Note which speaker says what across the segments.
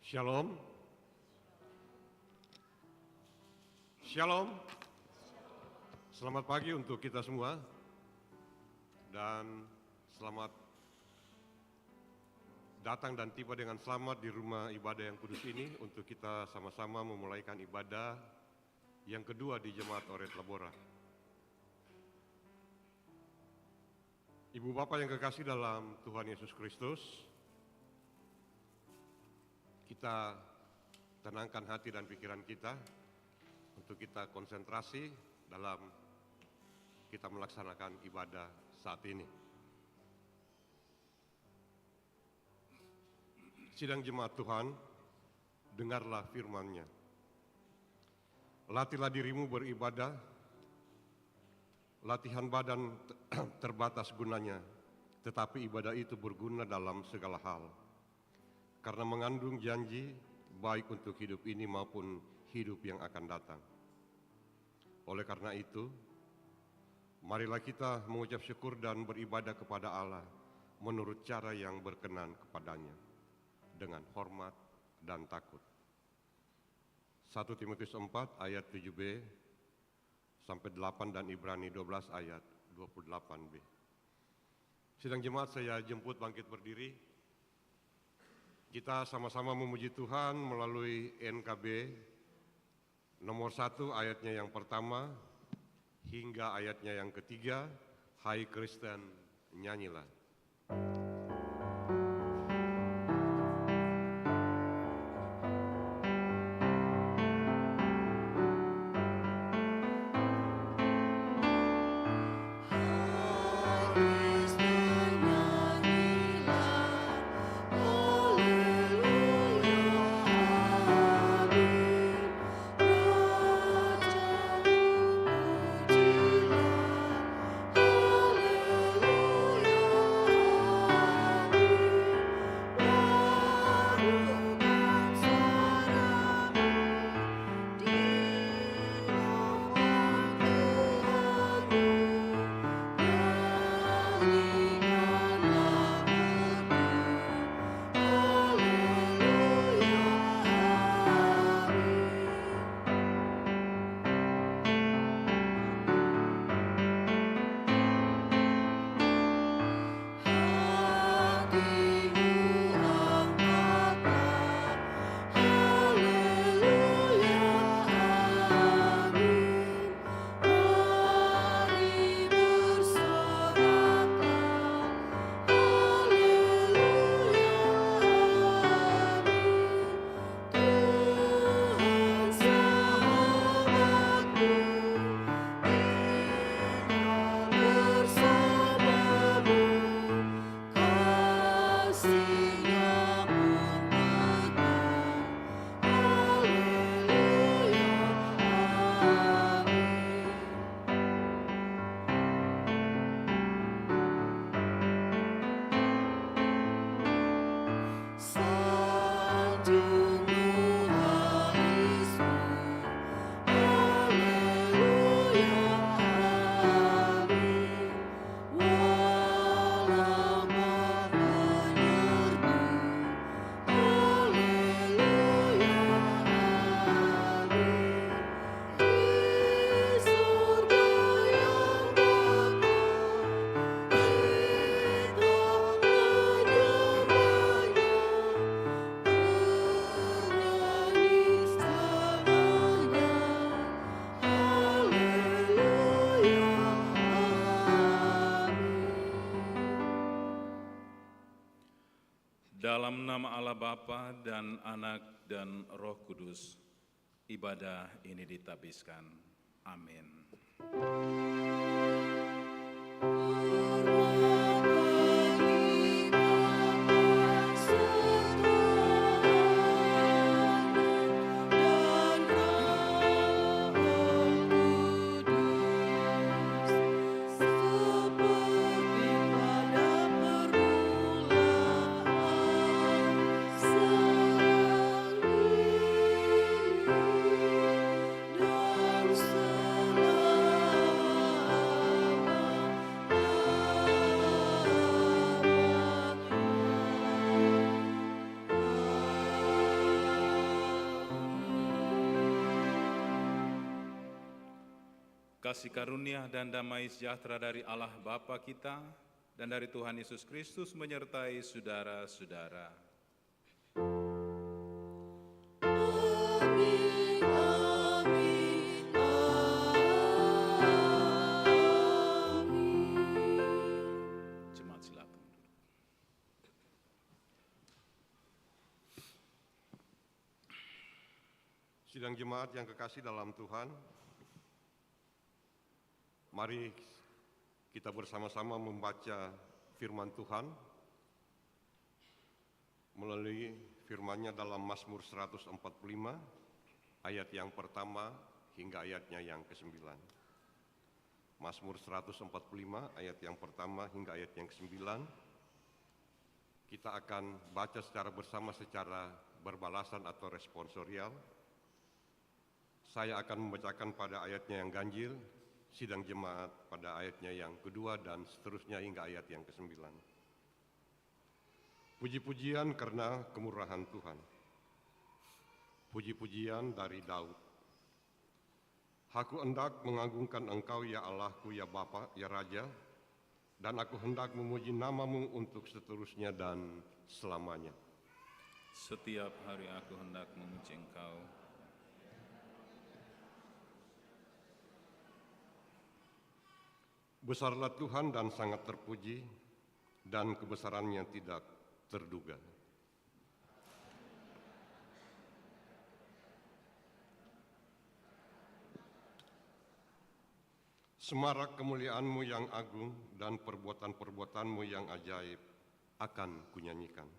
Speaker 1: Shalom. Shalom. Selamat pagi untuk kita semua dan selamat datang dan tiba dengan selamat di rumah ibadah yang kudus ini untuk kita sama-sama memulaikan ibadah yang kedua di Jemaat Oret Labora. Ibu Bapak yang kekasih dalam Tuhan Yesus Kristus, kita tenangkan hati dan pikiran kita untuk kita konsentrasi dalam kita melaksanakan ibadah saat ini. Sidang jemaat Tuhan, dengarlah firman-Nya. Latihlah dirimu beribadah, latihan badan terbatas gunanya, tetapi ibadah itu berguna dalam segala hal. Karena mengandung janji baik untuk hidup ini maupun hidup yang akan datang. Oleh karena itu, marilah kita mengucap syukur dan beribadah kepada Allah menurut cara yang berkenan kepadanya, dengan hormat dan takut. 1 Timotius 4 ayat 7b sampai 8 dan Ibrani 12 ayat 28b. Sidang jemaat, saya jemput bangkit berdiri. Kita sama-sama memuji Tuhan melalui NKB nomor 1 ayatnya yang pertama hingga ayatnya yang ketiga. Hai Kristen, nyanyilah.
Speaker 2: Dalam nama Allah Bapa dan Anak dan Roh Kudus, ibadah ini ditabiskan. Amin.
Speaker 3: Dan selalu
Speaker 2: Kasih karunia dan damai sejahtera dari Allah Bapa kita dan dari Tuhan Yesus Kristus menyertai saudara-saudara.
Speaker 3: Amin, amin, amin.
Speaker 2: Jemaat silakan duduk.
Speaker 1: Sidang jemaat yang kekasih dalam Tuhan, mari kita bersama-sama membaca firman Tuhan melalui firman-Nya dalam Mazmur 145 ayat yang pertama hingga ayatnya yang ke-9. Mazmur 145 ayat yang pertama hingga ayat yang ke-9. Kita akan baca secara bersama secara berbalasan atau responsorial. Saya akan membacakan pada ayatnya yang ganjil, sidang jemaat pada ayatnya yang kedua dan seterusnya hingga ayat yang ke-9. Puji-pujian karena kemurahan Tuhan. Puji-pujian dari Daud. Aku hendak mengagungkan Engkau ya Allahku ya Bapa ya Raja, dan aku hendak memuji nama-Mu untuk seterusnya dan selamanya.
Speaker 2: Setiap hari aku hendak memuji Engkau.
Speaker 1: Besarlah Tuhan dan sangat terpuji, dan kebesarannya tidak terduga. Semarak kemuliaan-Mu yang agung dan perbuatan-perbuatan-Mu yang ajaib akan kunyanyikan.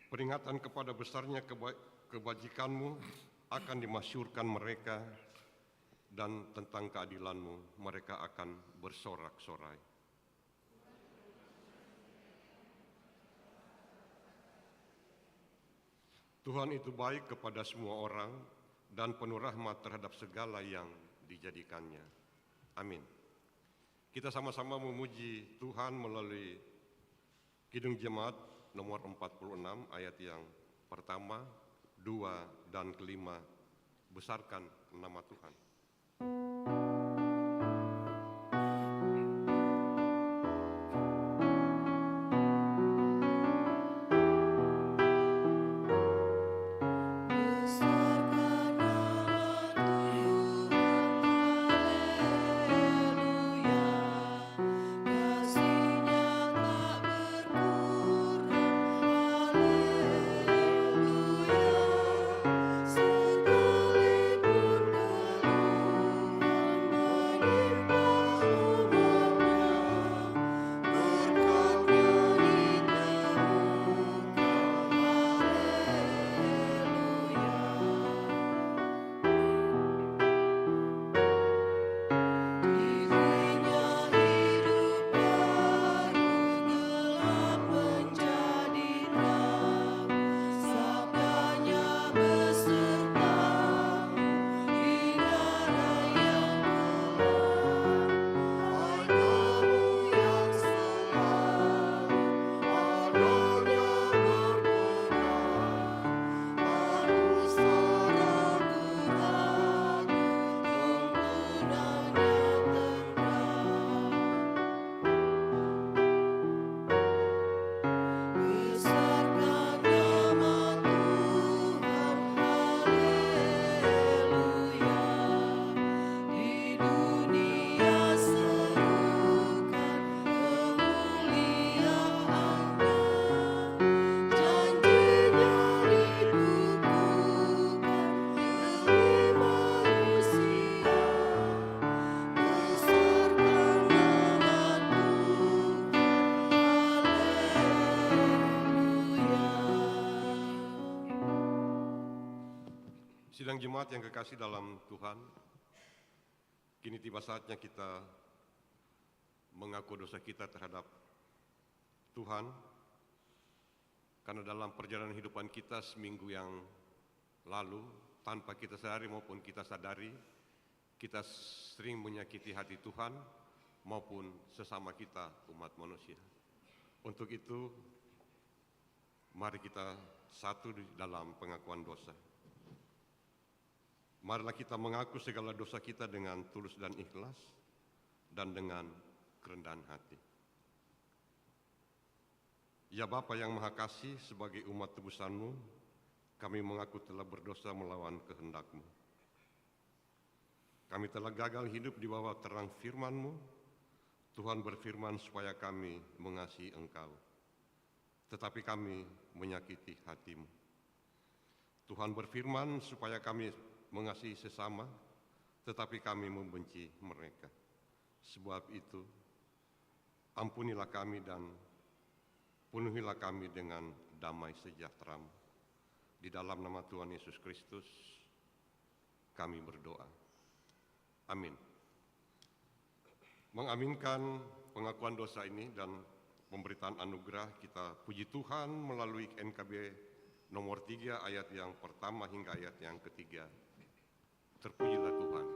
Speaker 1: Peringatan kepada besarnya kebajikan-Mu akan dimasyhurkan mereka, dan tentang keadilan-Mu mereka akan bersorak-sorai. Tuhan itu baik kepada semua orang dan penuh rahmat terhadap segala yang dijadikannya. Amin. Kita sama-sama memuji Tuhan melalui Kidung Jemaat nomor 46 ayat yang pertama, 2, dan kelima. Besarkan nama Tuhan.
Speaker 3: Besarkan nama Tuhan, haleluya. Kasih-Nya tak berkurang, haleluya. Sekalipun keluhan menimpa umatnya, berkat-Nya ditemukan, Dirinya hidup baru, gelap menjadi terang. Sabdanya beserta bidara yang gelap. Hai kamu yang selalu adanya berperan, manusia ragu-ragu, tuntunannya terang. Besarkan nama Tuhan, haleluya. Di dunia serukan kemuliaan-Nya, janji-Nya dikukuhkan demi manusia. Besarkan nama Tuhan, haleluya.
Speaker 1: Sidang jemaat yang kekasih dalam Tuhan, kini tiba saatnya kita mengaku dosa kita terhadap Tuhan, karena dalam perjalanan hidupan kita seminggu yang lalu, tanpa kita sadari maupun kita sadari, kita sering menyakiti hati Tuhan maupun sesama kita umat manusia. Untuk itu, Mari kita satu di dalam pengakuan dosa. Marilah kita mengaku segala dosa kita dengan tulus dan ikhlas dan dengan kerendahan hati. Ya Bapa yang Maha Kasih, sebagai umat tebusan-Mu, kami mengaku telah berdosa melawan kehendak-Mu. Kami telah gagal hidup di bawah terang firman-Mu. Tuhan berfirman supaya kami mengasihi Engkau, tetapi kami menyakiti hati-Mu. Tuhan berfirman supaya kami mengasihi sesama, tetapi kami membenci mereka. Sebab itu, ampunilah kami dan penuhilah kami dengan damai sejahtera-Mu. Di dalam nama Tuhan Yesus Kristus, kami berdoa. Amin. Mengaminkan pengakuan dosa ini dan pemberitaan anugerah, kita puji Tuhan melalui NKB nomor 3 ayat yang pertama hingga ayat yang ketiga. Terpujilah Tuhan.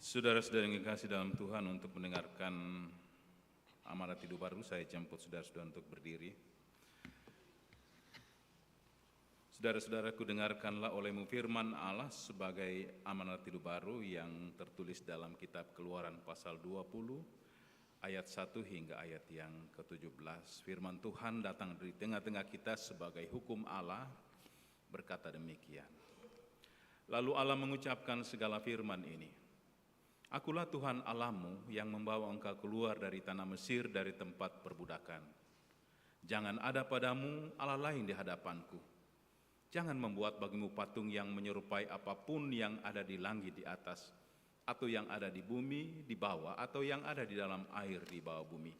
Speaker 2: Saudara-saudara yang dikasih dalam Tuhan, untuk mendengarkan amanat hidup baru, saya jemput saudara-saudara untuk berdiri. Saudara-saudaraku, dengarkanlah olehmu firman Allah sebagai amanat hidup baru yang tertulis dalam kitab Keluaran pasal 20 ayat 1 hingga ayat yang ke-17. Firman Tuhan datang dari tengah-tengah kita sebagai hukum Allah, berkata demikian. Lalu Allah mengucapkan segala firman ini. Akulah Tuhan Allahmu yang membawa engkau keluar dari tanah Mesir, dari tempat perbudakan. Jangan ada padamu Allah lain di hadapanku. Jangan membuat bagimu patung yang menyerupai apapun yang ada di langit di atas, atau yang ada di bumi di bawah, atau yang ada di dalam air di bawah bumi.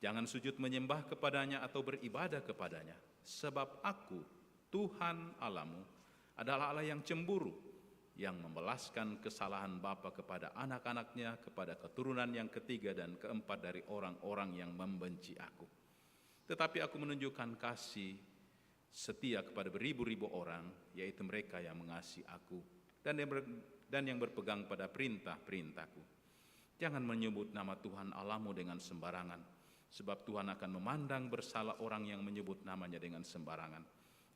Speaker 2: Jangan sujud menyembah kepadanya atau beribadah kepadanya, sebab aku, Tuhan Allahmu, adalah Allah yang cemburu, yang membalaskan kesalahan bapa kepada anak-anaknya, kepada keturunan yang ketiga dan keempat dari orang-orang yang membenci aku. Tetapi aku menunjukkan kasih setia kepada beribu-ribu orang, yaitu mereka yang mengasihi aku dan yang berpegang pada perintah-perintahku. Jangan menyebut nama Tuhan Allahmu dengan sembarangan, sebab Tuhan akan memandang bersalah orang yang menyebut namanya dengan sembarangan.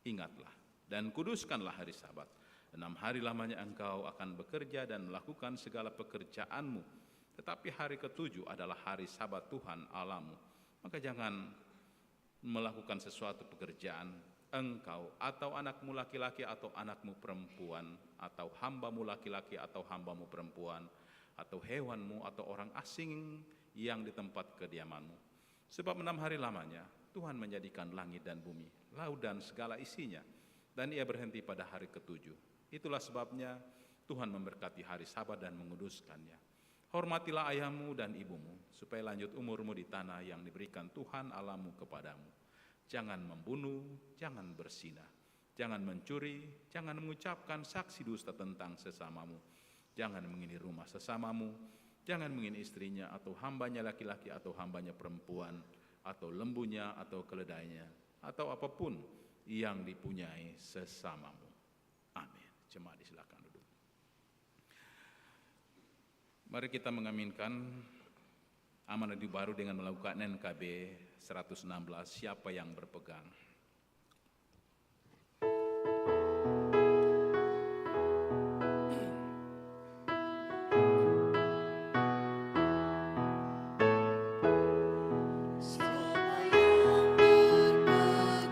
Speaker 2: Ingatlah dan kuduskanlah hari Sabat. 6 hari lamanya engkau akan bekerja dan melakukan segala pekerjaanmu, tetapi hari ke-7 adalah hari Sabat Tuhan Allahmu. Maka jangan melakukan sesuatu pekerjaan engkau atau anakmu laki-laki atau anakmu perempuan atau hambamu laki-laki atau hambamu perempuan atau hewanmu atau orang asing yang di tempat kediamanmu. Sebab 6 hari lamanya Tuhan menjadikan langit dan bumi, laut dan segala isinya, dan ia berhenti pada hari ke-7. Itulah sebabnya Tuhan memberkati hari Sabat dan menguduskannya. Hormatilah ayahmu dan ibumu, supaya lanjut umurmu di tanah yang diberikan Tuhan Allahmu kepadamu. Jangan membunuh, jangan berzinah, jangan mencuri, jangan mengucapkan saksi dusta tentang sesamamu, jangan menghini rumah sesamamu, jangan menghini istrinya atau hambanya laki-laki atau hambanya perempuan, atau lembunya atau keledainya, atau apapun yang dipunyai sesamamu. Amin. Jemaat silakan duduk. Mari kita mengaminkan amanat hidup baru dengan melakukan NKB 116, siapa yang berpegang.
Speaker 3: Siapa yang berpegang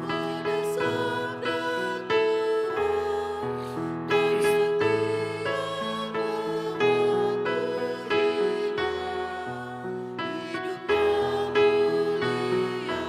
Speaker 3: pada sabda Tuhan dan setia mematuhinya, hidupnya mulia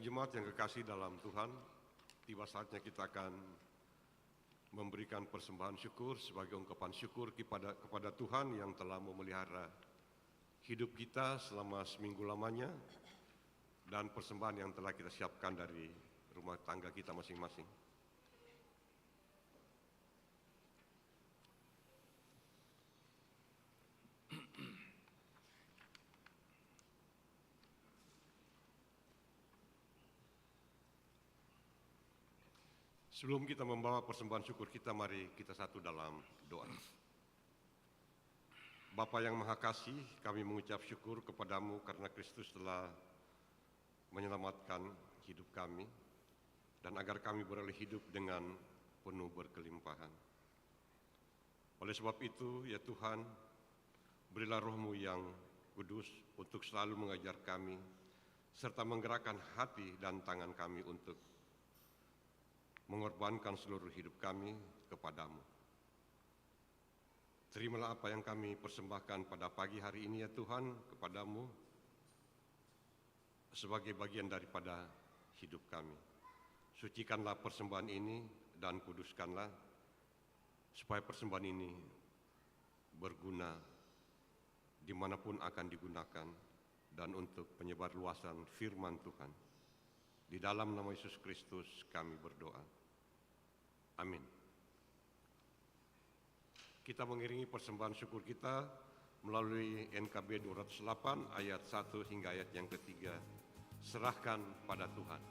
Speaker 1: Sidang jemaat yang kekasih dalam Tuhan, tiba saatnya kita akan memberikan persembahan syukur sebagai ungkapan syukur kepada Tuhan yang telah memelihara hidup kita selama seminggu lamanya dan persembahan yang telah kita siapkan dari rumah tangga kita masing-masing. Sebelum kita membawa persembahan syukur kita, mari kita satu dalam doa. Bapa yang Maha Kasih, kami mengucap syukur kepadamu karena Kristus telah menyelamatkan hidup kami dan agar kami beroleh hidup dengan penuh berkelimpahan. Oleh sebab itu, ya Tuhan, berilah roh-Mu yang kudus untuk selalu mengajar kami serta menggerakkan hati dan tangan kami untuk mengorbankan seluruh hidup kami kepadamu. Terimalah apa yang kami persembahkan pada pagi hari ini ya Tuhan kepadamu sebagai bagian daripada hidup kami. Sucikanlah persembahan ini dan kuduskanlah supaya persembahan ini berguna dimanapun akan digunakan dan untuk penyebar luasan firman Tuhan. Di dalam nama Yesus Kristus kami berdoa. Amin. Kita mengiringi persembahan syukur kita melalui NKB 208 ayat 1 hingga ayat yang ketiga. Serahkan pada Tuhan.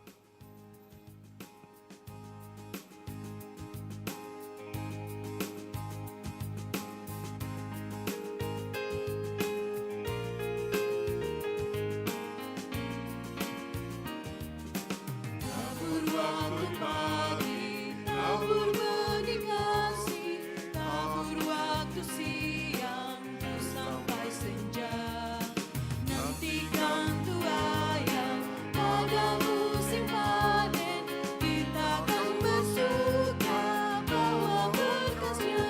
Speaker 3: Tabur berbagi kasih, tabur waktu siang sampai senja. Nantikan tuaian pada musim panen, kita akan bersuka bawa berkasnya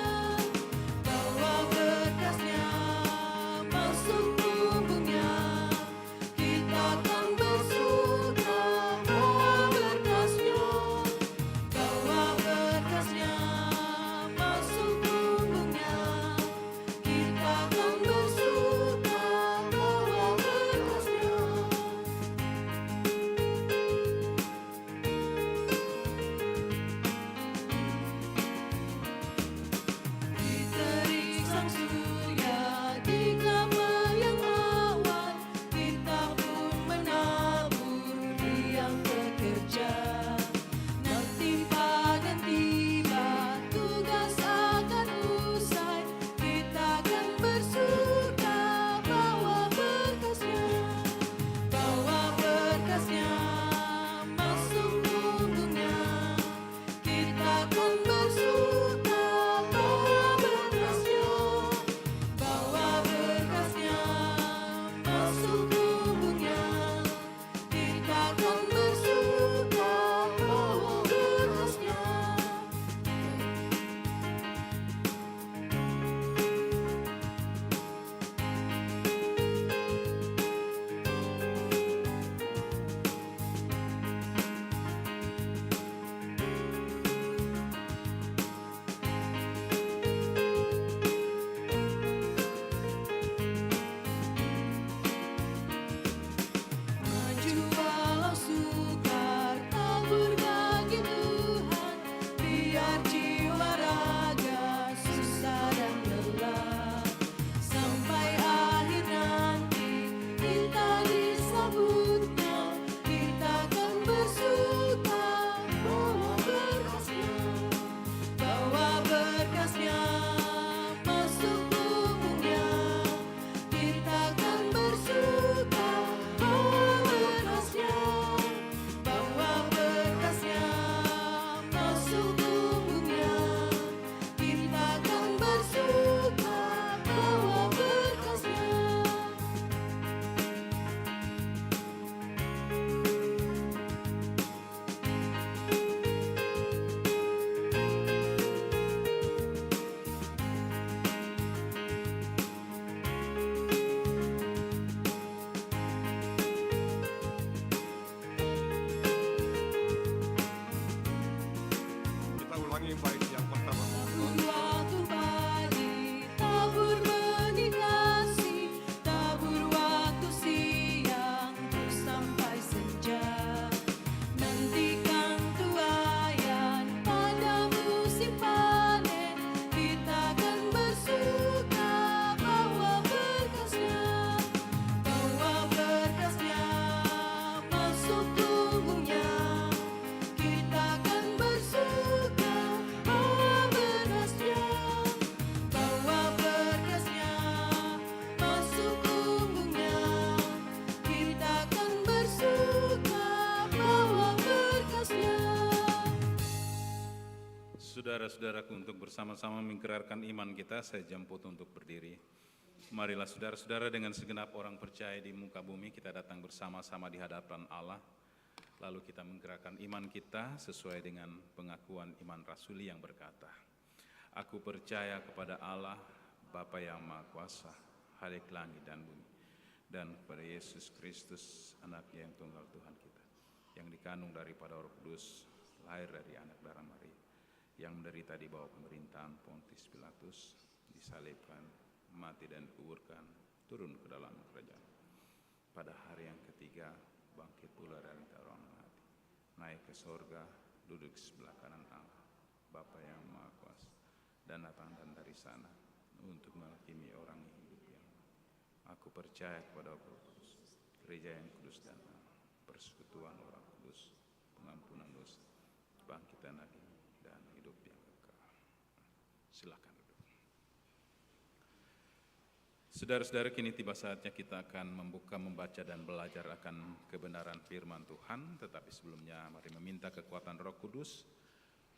Speaker 3: masuk tubuhnya. Kita akan bersuka bawa berkasnya masuk tubuhnya.
Speaker 2: saudara-saudaraku, untuk bersama-sama mengikrarkan iman kita, saya jemput untuk berdiri. Marilah saudara-saudara, dengan segenap orang percaya di muka bumi, kita datang bersama-sama di hadapan Allah. Lalu kita menggerakkan iman kita sesuai dengan pengakuan iman rasuli yang berkata, Aku percaya kepada Allah, Bapa yang Maha Kuasa, Halik langit dan bumi, dan kepada Yesus Kristus, anaknya yang tunggal Tuhan kita, yang dikandung daripada Roh Kudus, lahir dari anak darah Maria, yang menderita di bawah pemerintahan Pontius Pilatus, disalibkan, mati dan dikuburkan, turun ke dalam kerajaan. Pada hari yang ketiga, bangkit pula dari antara orang mati, naik ke sorga, duduk sebelah kanan Allah, Bapa yang Maha Kuasa, dan datang dari sana untuk menghakimi orang yang hidup yang. Aku percaya kepada Roh Kudus, gereja yang kudus dan persekutuan orang kudus, pengampunan dosa, bangkitan lagi dan hidup yang kekal. Silakan duduk. Saudara-saudara, kini tiba saatnya kita akan membaca dan belajar akan kebenaran firman Tuhan. Tetapi sebelumnya mari meminta kekuatan Roh Kudus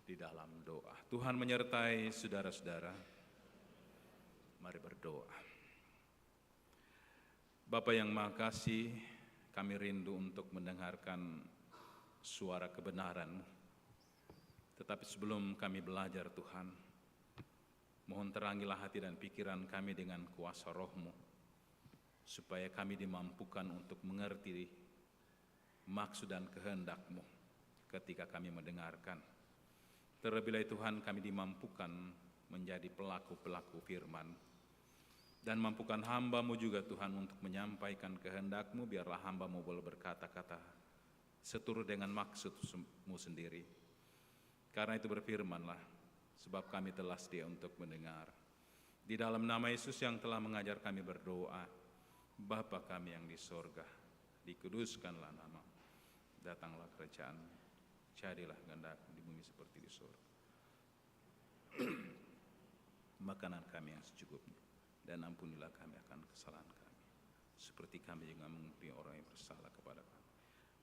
Speaker 2: di dalam doa. Tuhan menyertai saudara-saudara. Mari berdoa. Bapa yang Maha Kasih, kami rindu untuk mendengarkan suara kebenaran. Tetapi sebelum kami belajar Tuhan, mohon terangilah hati dan pikiran kami dengan kuasa Roh-Mu, supaya kami dimampukan untuk mengerti maksud dan kehendak-Mu ketika kami mendengarkan. Terlebih lagi Tuhan, kami dimampukan menjadi pelaku-pelaku firman, dan mampukan hamba-Mu juga Tuhan untuk menyampaikan kehendak-Mu, biarlah hamba-Mu boleh berkata-kata seturut dengan maksud-Mu sendiri. Karena itu berfirmanlah, sebab kami telah sedia untuk mendengar. Di dalam nama Yesus yang telah mengajar kami berdoa, Bapa kami yang di sorga, dikuduskanlah nama-Mu, datanglah kerajaan-Mu, jadilah kehendak-Mu di bumi seperti di sorga. Makanan kami yang secukupnya, dan ampunilah kami akan kesalahan kami, seperti kami juga mengampuni orang yang bersalah kepada kami.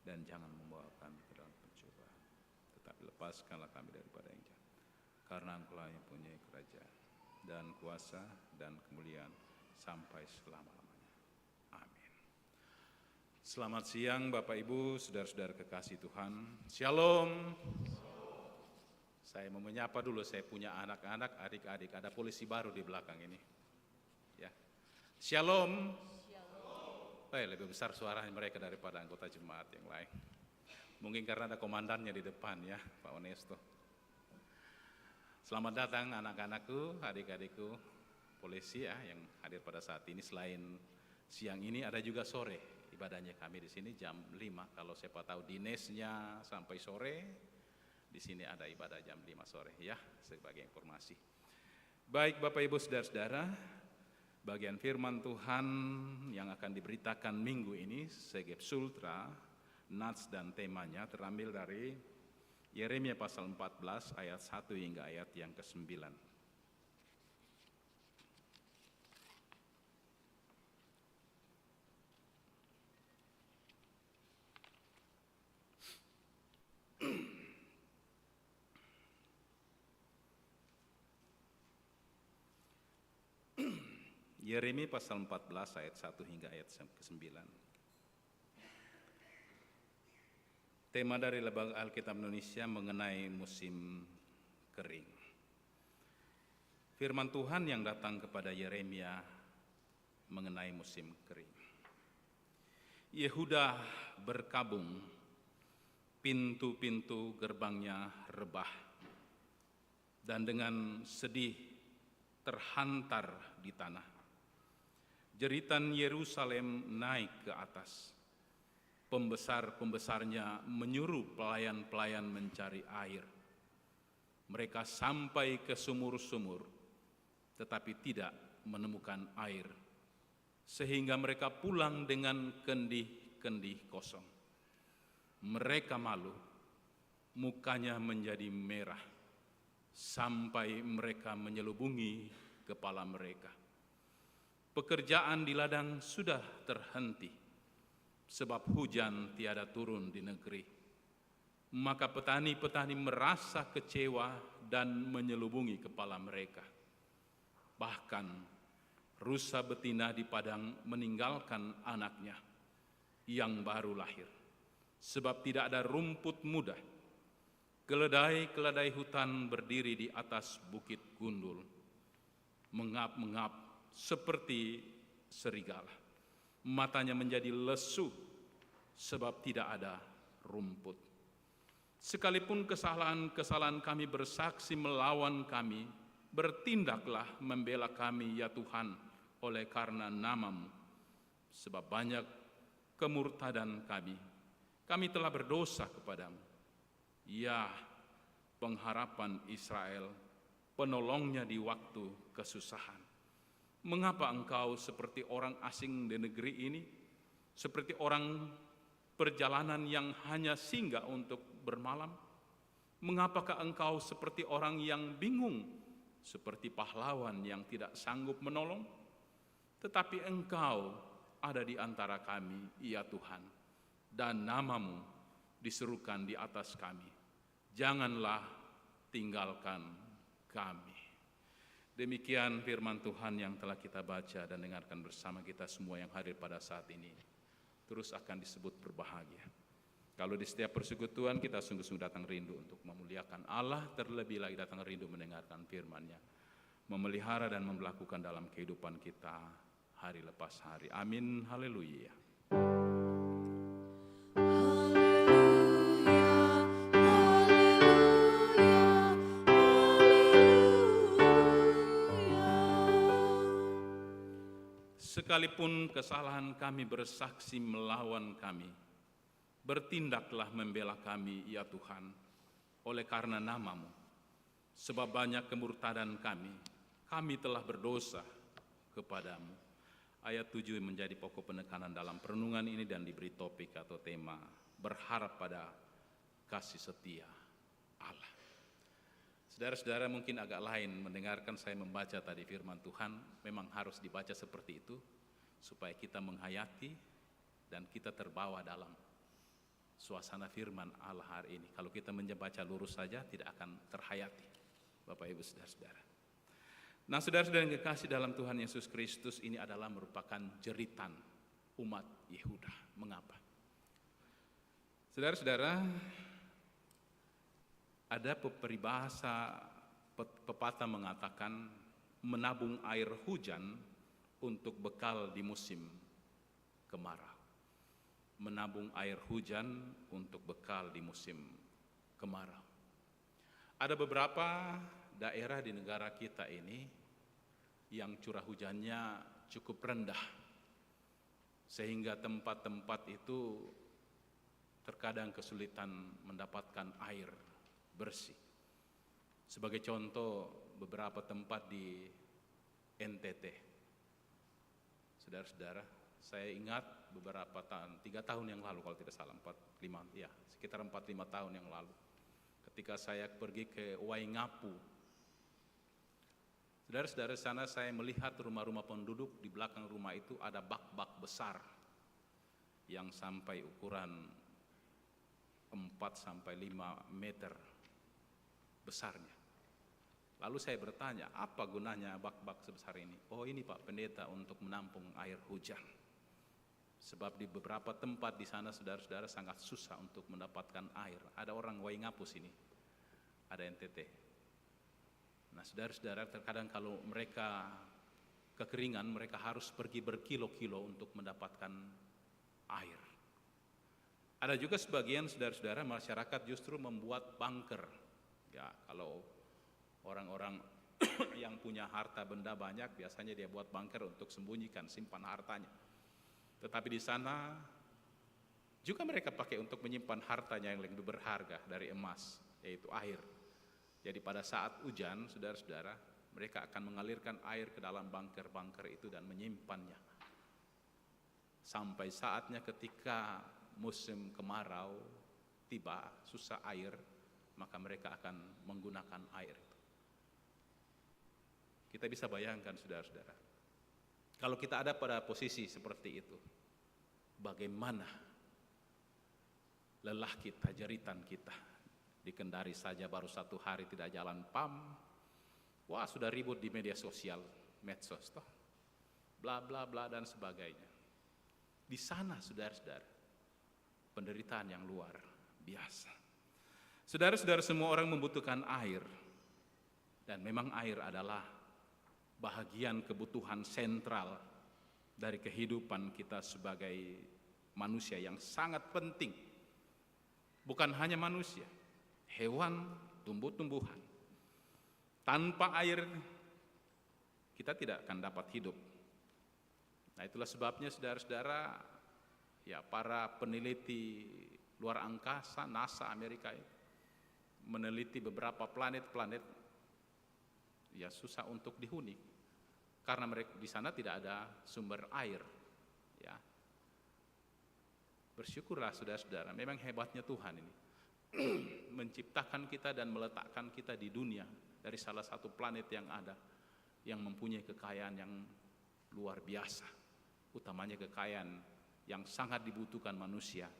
Speaker 2: Dan jangan membawa kami ke dalam pencobaan, tetapi lepaskanlah kami daripada yang jahat. Karena Engkau yang punya kerajaan dan kuasa dan kemuliaan sampai selama-lamanya. Amin. Selamat siang Bapak Ibu, saudara-saudara kekasih Tuhan. Shalom. Saya mau menyapa dulu, saya punya anak-anak, adik-adik, ada polisi baru di belakang ini. Ya. Shalom. Lebih besar suaranya mereka daripada anggota jemaat yang lain. Mungkin karena ada komandannya di depan ya, Pak Onesto. Selamat datang anak-anakku, adik-adikku, polisi ya yang hadir pada saat ini. Selain siang ini ada juga sore ibadahnya kami di sini jam 5. Kalau siapa tahu dinesnya sampai sore, di sini ada ibadah jam 5 sore ya, sebagai informasi. Baik Bapak Ibu saudara-saudara, bagian firman Tuhan yang akan diberitakan minggu ini, Segep Sultra, nats dan temanya terambil dari Yeremia pasal 14 ayat 1 hingga ayat yang ke-9. Yeremia pasal 14 ayat 1 hingga ayat ke-9. Tema dari Lembaga Alkitab Indonesia mengenai musim kering. Firman Tuhan yang datang kepada Yeremia mengenai musim kering. Yehuda berkabung, pintu-pintu gerbangnya rebah, dan dengan sedih terhantar di tanah. Jeritan Yerusalem naik ke atas. Pembesar-pembesarnya menyuruh pelayan-pelayan mencari air. Mereka sampai ke sumur-sumur, tetapi tidak menemukan air, sehingga mereka pulang dengan kendih-kendih kosong. Mereka malu, mukanya menjadi merah, sampai mereka menyelubungi kepala mereka. Pekerjaan di ladang sudah terhenti, sebab hujan tiada turun di negeri. Maka petani-petani merasa kecewa dan menyelubungi kepala mereka. Bahkan rusa betina di padang meninggalkan anaknya yang baru lahir, sebab tidak ada rumput muda. Keledai-keledai hutan berdiri di atas bukit gundul, mengap-ngap seperti serigala. Matanya menjadi lesu sebab tidak ada rumput. Sekalipun kesalahan-kesalahan kami bersaksi melawan kami, bertindaklah membela kami ya Tuhan oleh karena nama-Mu. Sebab banyak kemurtadan kami. Kami telah berdosa kepadamu. Ya, pengharapan Israel, penolongnya di waktu kesusahan. Mengapa engkau seperti orang asing di negeri ini? Seperti orang perjalanan yang hanya singgah untuk bermalam? Mengapakah engkau seperti orang yang bingung, seperti pahlawan yang tidak sanggup menolong? Tetapi engkau ada di antara kami, ya Tuhan, dan nama-Mu diserukan di atas kami. Janganlah tinggalkan kami. Demikian firman Tuhan yang telah kita baca dan dengarkan bersama kita semua yang hadir pada saat ini. Terus akan disebut berbahagia. Kalau di setiap persekutuan kita sungguh-sungguh datang rindu untuk memuliakan Allah, terlebih lagi datang rindu mendengarkan firman-Nya, memelihara dan melakukan dalam kehidupan kita hari lepas hari. Amin, haleluya. Sekalipun kesalahan kami bersaksi melawan kami, bertindaklah membela kami, ya Tuhan, oleh karena nama-Mu. Sebab banyak kemurtadan kami telah berdosa kepadamu. Ayat 7 menjadi pokok penekanan dalam perenungan ini dan diberi topik atau tema, berharap pada kasih setia Allah. Saudara-saudara mungkin agak lain mendengarkan saya membaca tadi firman Tuhan, memang harus dibaca seperti itu, supaya kita menghayati dan kita terbawa dalam suasana firman Allah hari ini. Kalau kita membaca lurus saja tidak akan terhayati, Bapak Ibu saudara-saudara. Nah, saudara-saudara yang kekasih dalam Tuhan Yesus Kristus, ini adalah merupakan jeritan umat Yehuda. Mengapa? Saudara-saudara, ada peribahasa pepatah mengatakan menabung air hujan untuk bekal di musim kemarau. Menabung air hujan untuk bekal di musim kemarau. Ada beberapa daerah di negara kita ini yang curah hujannya cukup rendah, sehingga tempat-tempat itu terkadang kesulitan mendapatkan air bersih. Sebagai contoh, beberapa tempat di NTT. Saudara-saudara, saya ingat beberapa tahun, 3 tahun yang lalu kalau tidak salah, 4-5, ya sekitar 4-5 tahun yang lalu, ketika saya pergi ke Waingapu. Saudara-saudara, sana saya melihat rumah-rumah penduduk, di belakang rumah itu ada bak-bak besar yang sampai ukuran 4-5 meter besarnya. Lalu saya bertanya, apa gunanya bak-bak sebesar ini? Oh, ini Pak Pendeta untuk menampung air hujan. Sebab di beberapa tempat di sana saudara-saudara sangat susah untuk mendapatkan air. Ada orang Waingapu sini, ada NTT. Nah, saudara-saudara, terkadang kalau mereka kekeringan, mereka harus pergi berkilo-kilo untuk mendapatkan air. Ada juga sebagian saudara-saudara masyarakat justru membuat bunker. Ya, kalau orang-orang yang punya harta benda banyak, biasanya dia buat bunker untuk sembunyikan, simpan hartanya. Tetapi di sana juga mereka pakai untuk menyimpan hartanya yang lebih berharga dari emas, yaitu air. Jadi pada saat hujan, saudara-saudara, mereka akan mengalirkan air ke dalam bunker-bunker itu dan menyimpannya. Sampai saatnya ketika musim kemarau tiba, susah air, maka mereka akan menggunakan air itu. Kita bisa bayangkan saudara-saudara, kalau kita ada pada posisi seperti itu, bagaimana lelah kita, jeritan kita. Di Kendari saja baru 1 hari tidak jalan PAM, wah sudah ribut di media sosial, medsos toh, bla bla bla dan sebagainya. Di sana saudara-saudara, penderitaan yang luar biasa. Saudara-saudara, semua orang membutuhkan air, dan memang air adalah bahagian kebutuhan sentral dari kehidupan kita sebagai manusia yang sangat penting. Bukan hanya manusia, hewan, tumbuh-tumbuhan. Tanpa air kita tidak akan dapat hidup. Nah, itulah sebabnya saudara-saudara, ya para peneliti luar angkasa, NASA Amerika itu meneliti beberapa planet-planet, ya susah untuk dihuni karena mereka di sana tidak ada sumber air. Ya, bersyukurlah saudara-saudara, memang hebatnya Tuhan ini menciptakan kita dan meletakkan kita di dunia dari salah satu planet yang ada, yang mempunyai kekayaan yang luar biasa. Utamanya kekayaan yang sangat dibutuhkan manusia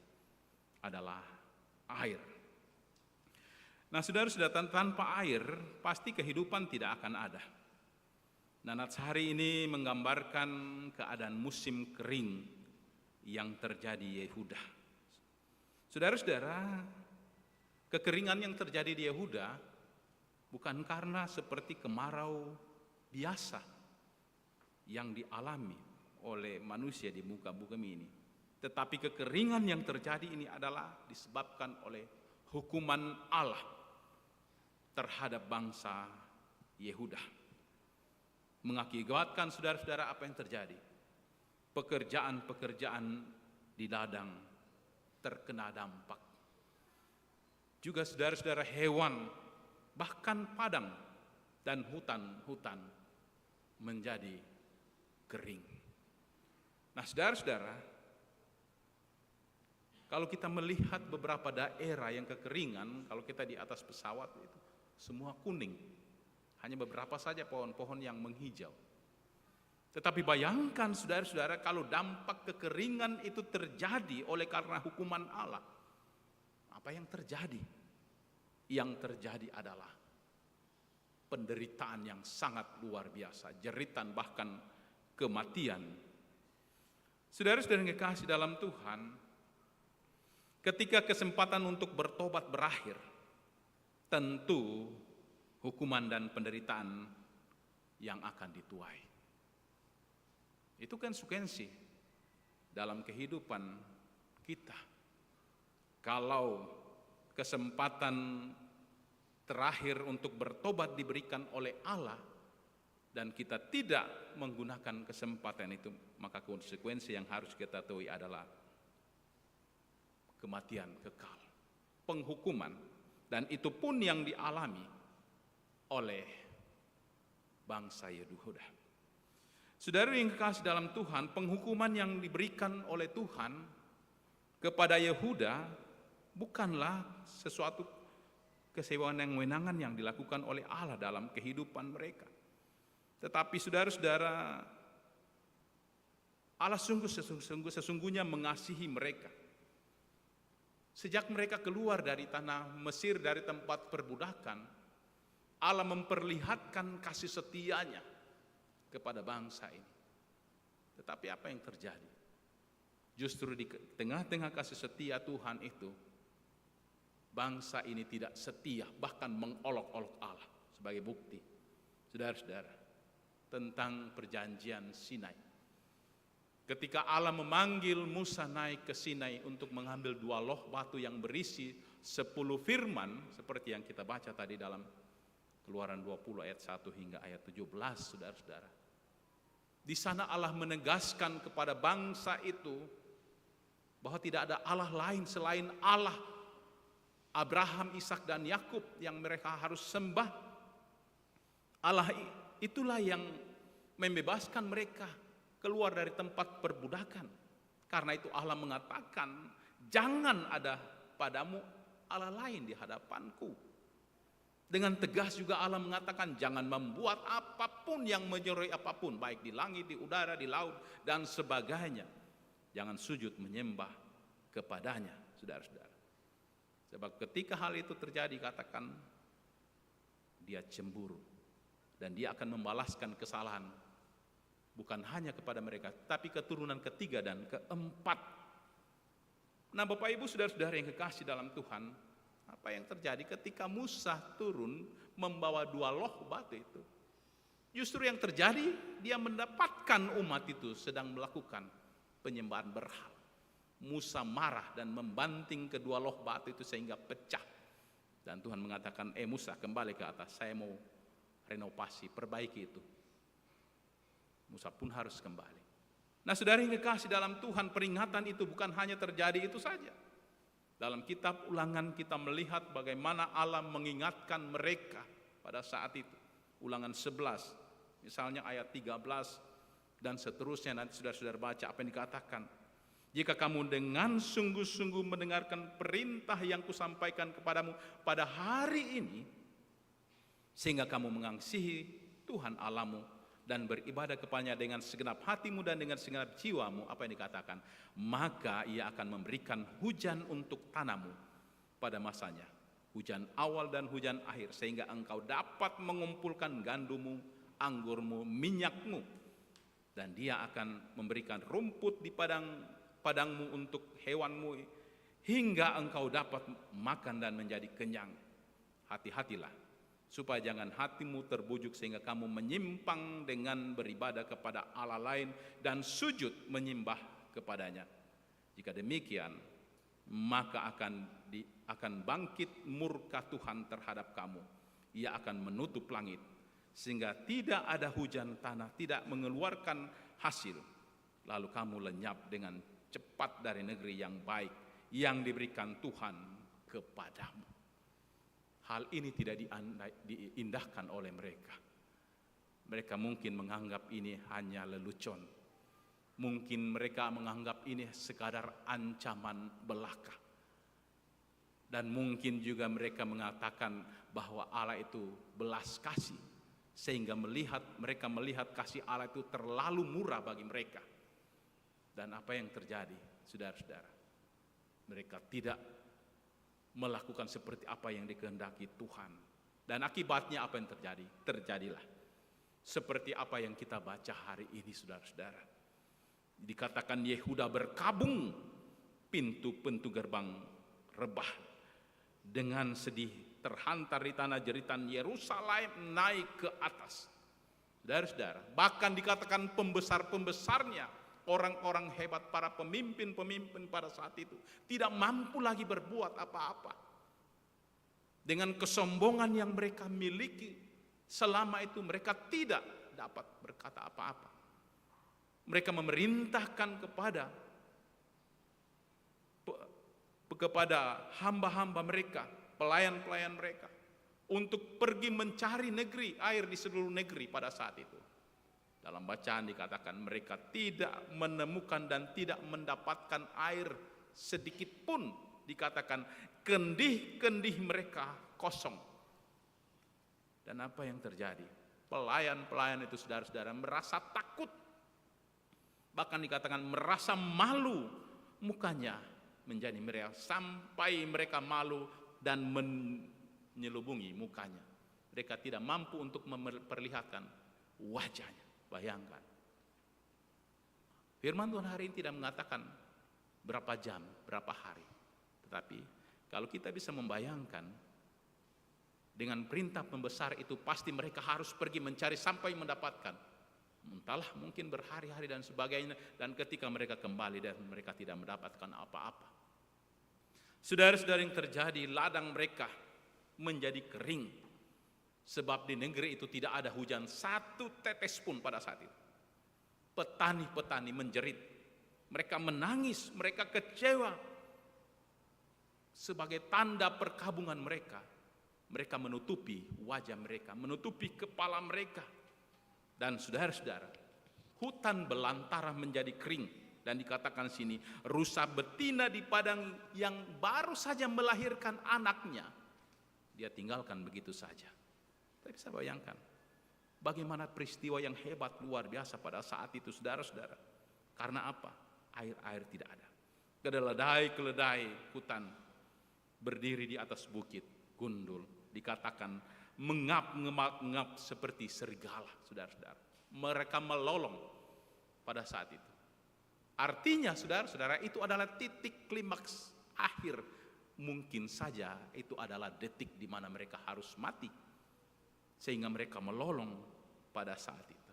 Speaker 2: adalah air. Nah, saudara-saudara, tanpa air pasti kehidupan tidak akan ada. Nah, Nats hari ini menggambarkan keadaan musim kering yang terjadi di Yehuda. Saudara-saudara, kekeringan yang terjadi di Yehuda bukan karena seperti kemarau biasa yang dialami oleh manusia di muka bumi ini. Tetapi kekeringan yang terjadi ini adalah disebabkan oleh hukuman Allah terhadap bangsa Yehuda. Mengakibatkan saudara-saudara apa yang terjadi? Pekerjaan-pekerjaan di ladang terkena dampak. Juga saudara-saudara, hewan, bahkan padang dan hutan-hutan menjadi kering. Nah, saudara-saudara, kalau kita melihat beberapa daerah yang kekeringan, kalau kita di atas pesawat itu semua kuning. Hanya beberapa saja pohon-pohon yang menghijau. Tetapi bayangkan saudara-saudara, kalau dampak kekeringan itu terjadi oleh karena hukuman Allah, apa yang terjadi? Yang terjadi adalah penderitaan yang sangat luar biasa, jeritan bahkan kematian. Saudara-saudara yang kekasih dalam Tuhan, ketika kesempatan untuk bertobat berakhir, tentu hukuman dan penderitaan yang akan dituai. Itu konsekuensi dalam kehidupan kita. Kalau kesempatan terakhir untuk bertobat diberikan oleh Allah dan kita tidak menggunakan kesempatan itu, maka konsekuensi yang harus kita tahu adalah kematian kekal, penghukuman, dan itu pun yang dialami oleh bangsa Yehuda. Saudara yang kekasih dalam Tuhan, penghukuman yang diberikan oleh Tuhan kepada Yehuda bukanlah sesuatu kesewenang-wenangan yang dilakukan oleh Allah dalam kehidupan mereka. Tetapi saudara-saudara, Allah sesungguhnya mengasihi mereka. Sejak mereka keluar dari tanah Mesir, dari tempat perbudakan, Allah memperlihatkan kasih setianya kepada bangsa ini. Tetapi apa yang terjadi? Justru di tengah-tengah kasih setia Tuhan itu, bangsa ini tidak setia, bahkan mengolok-olok Allah. Sebagai bukti, saudara-saudara, tentang perjanjian Sinai. Ketika Allah memanggil Musa naik ke Sinai untuk mengambil 2 loh batu yang berisi 10 firman, seperti yang kita baca tadi dalam Keluaran 20 ayat 1 hingga ayat 17, saudara-saudara. Di sana Allah menegaskan kepada bangsa itu bahwa tidak ada Allah lain selain Allah Abraham, Ishak dan Yakub yang mereka harus sembah. Allah itulah yang membebaskan mereka keluar dari tempat perbudakan. Karena itu Allah mengatakan, jangan ada padamu Allah lain di hadapanku. Dengan tegas juga Allah mengatakan, jangan membuat apapun yang menyerupai apapun, baik di langit, di udara, di laut, dan sebagainya. Jangan sujud menyembah kepadanya, saudara-saudara. Sebab ketika hal itu terjadi, katakan dia cemburu dan dia akan membalaskan kesalahan bukan hanya kepada mereka, tapi keturunan ketiga dan keempat. Nah, Bapak Ibu saudara-saudara yang kekasih dalam Tuhan, apa yang terjadi ketika Musa turun membawa 2 loh batu itu? Justru yang terjadi, dia mendapatkan umat itu sedang melakukan penyembahan berhala. Musa marah dan membanting kedua loh batu itu sehingga pecah. Dan Tuhan mengatakan, Musa kembali ke atas, saya mau renovasi, perbaiki itu. Musa pun harus kembali. Nah, saudara yang kekasih dalam Tuhan, peringatan itu bukan hanya terjadi itu saja. Dalam kitab Ulangan kita melihat bagaimana Allah mengingatkan mereka pada saat itu. Ulangan 11, misalnya ayat 13 dan seterusnya, nanti saudara-saudara baca apa yang dikatakan. Jika kamu dengan sungguh-sungguh mendengarkan perintah yang kusampaikan kepadamu pada hari ini, sehingga kamu mengasihi Tuhan Allahmu dan beribadah kepadanya dengan segenap hatimu dan dengan segenap jiwamu, apa yang dikatakan? Maka ia akan memberikan hujan untuk tanahmu pada masanya, hujan awal dan hujan akhir, sehingga engkau dapat mengumpulkan gandummu, anggurmu, minyakmu. Dan dia akan memberikan rumput di padangmu untuk hewanmu, hingga engkau dapat makan dan menjadi kenyang. Hati-hatilah supaya jangan hatimu terbujuk sehingga kamu menyimpang dengan beribadah kepada Allah lain dan sujud menyembah kepadanya. Jika demikian, maka akan bangkit murka Tuhan terhadap kamu. Ia akan menutup langit sehingga tidak ada hujan, tanah tidak mengeluarkan hasil. Lalu kamu lenyap dengan cepat dari negeri yang baik yang diberikan Tuhan kepadamu. Hal ini tidak diindahkan oleh mereka. Mereka mungkin menganggap ini hanya lelucon. Mungkin mereka menganggap ini sekadar ancaman belaka. Dan mungkin juga mereka mengatakan bahwa Allah itu belas kasih, sehingga mereka melihat kasih Allah itu terlalu murah bagi mereka. Dan apa yang terjadi, saudara-saudara? Mereka tidak melakukan seperti apa yang dikehendaki Tuhan. Dan akibatnya apa yang terjadi? Terjadilah seperti apa yang kita baca hari ini, saudara-saudara. Dikatakan Yehuda berkabung, pintu-pintu gerbang rebah. Dengan sedih terhantar di tanah jeritan, Yerusalem naik ke atas. Saudara-saudara, bahkan dikatakan pembesar-pembesarnya, orang-orang hebat, para pemimpin-pemimpin pada saat itu tidak mampu lagi berbuat apa-apa. Dengan kesombongan yang mereka miliki selama itu, mereka tidak dapat berkata apa-apa. Mereka memerintahkan kepada hamba-hamba mereka, pelayan-pelayan mereka, untuk pergi mencari air di seluruh negeri pada saat itu. Dalam bacaan dikatakan mereka tidak menemukan dan tidak mendapatkan air sedikit pun. Dikatakan kendih-kendih mereka kosong. Dan apa yang terjadi? Pelayan-pelayan itu, saudara-saudara, merasa takut. Bahkan dikatakan merasa malu, mukanya menjadi merah sampai mereka malu dan menyelubungi mukanya. Mereka tidak mampu untuk memperlihatkan wajahnya. Bayangkan, firman Tuhan hari ini tidak mengatakan berapa jam, berapa hari. Tetapi kalau kita bisa membayangkan, dengan perintah pembesar itu pasti mereka harus pergi mencari sampai mendapatkan. Entahlah, mungkin berhari-hari dan sebagainya. Dan ketika mereka kembali dan mereka tidak mendapatkan apa-apa. Saudara-saudara, yang terjadi, ladang mereka menjadi kering. Sebab di negeri itu tidak ada hujan satu tetes pun pada saat itu. Petani-petani menjerit. Mereka menangis, mereka kecewa. Sebagai tanda perkabungan mereka, mereka menutupi wajah mereka, menutupi kepala mereka. Dan saudara-saudara, hutan belantara menjadi kering. Dan dikatakan sini, rusa betina di padang yang baru saja melahirkan anaknya, dia tinggalkan begitu saja. Tapi bisa bayangkan bagaimana peristiwa yang hebat, luar biasa pada saat itu, saudara-saudara. Karena apa? Air-air tidak ada. Keledai-keledai hutan berdiri di atas bukit gundul, dikatakan mengap-ngap seperti serigala, saudara-saudara. Mereka melolong pada saat itu. Artinya, saudara-saudara, itu adalah titik klimaks akhir. Mungkin saja itu adalah detik di mana mereka harus mati, sehingga mereka melolong pada saat itu.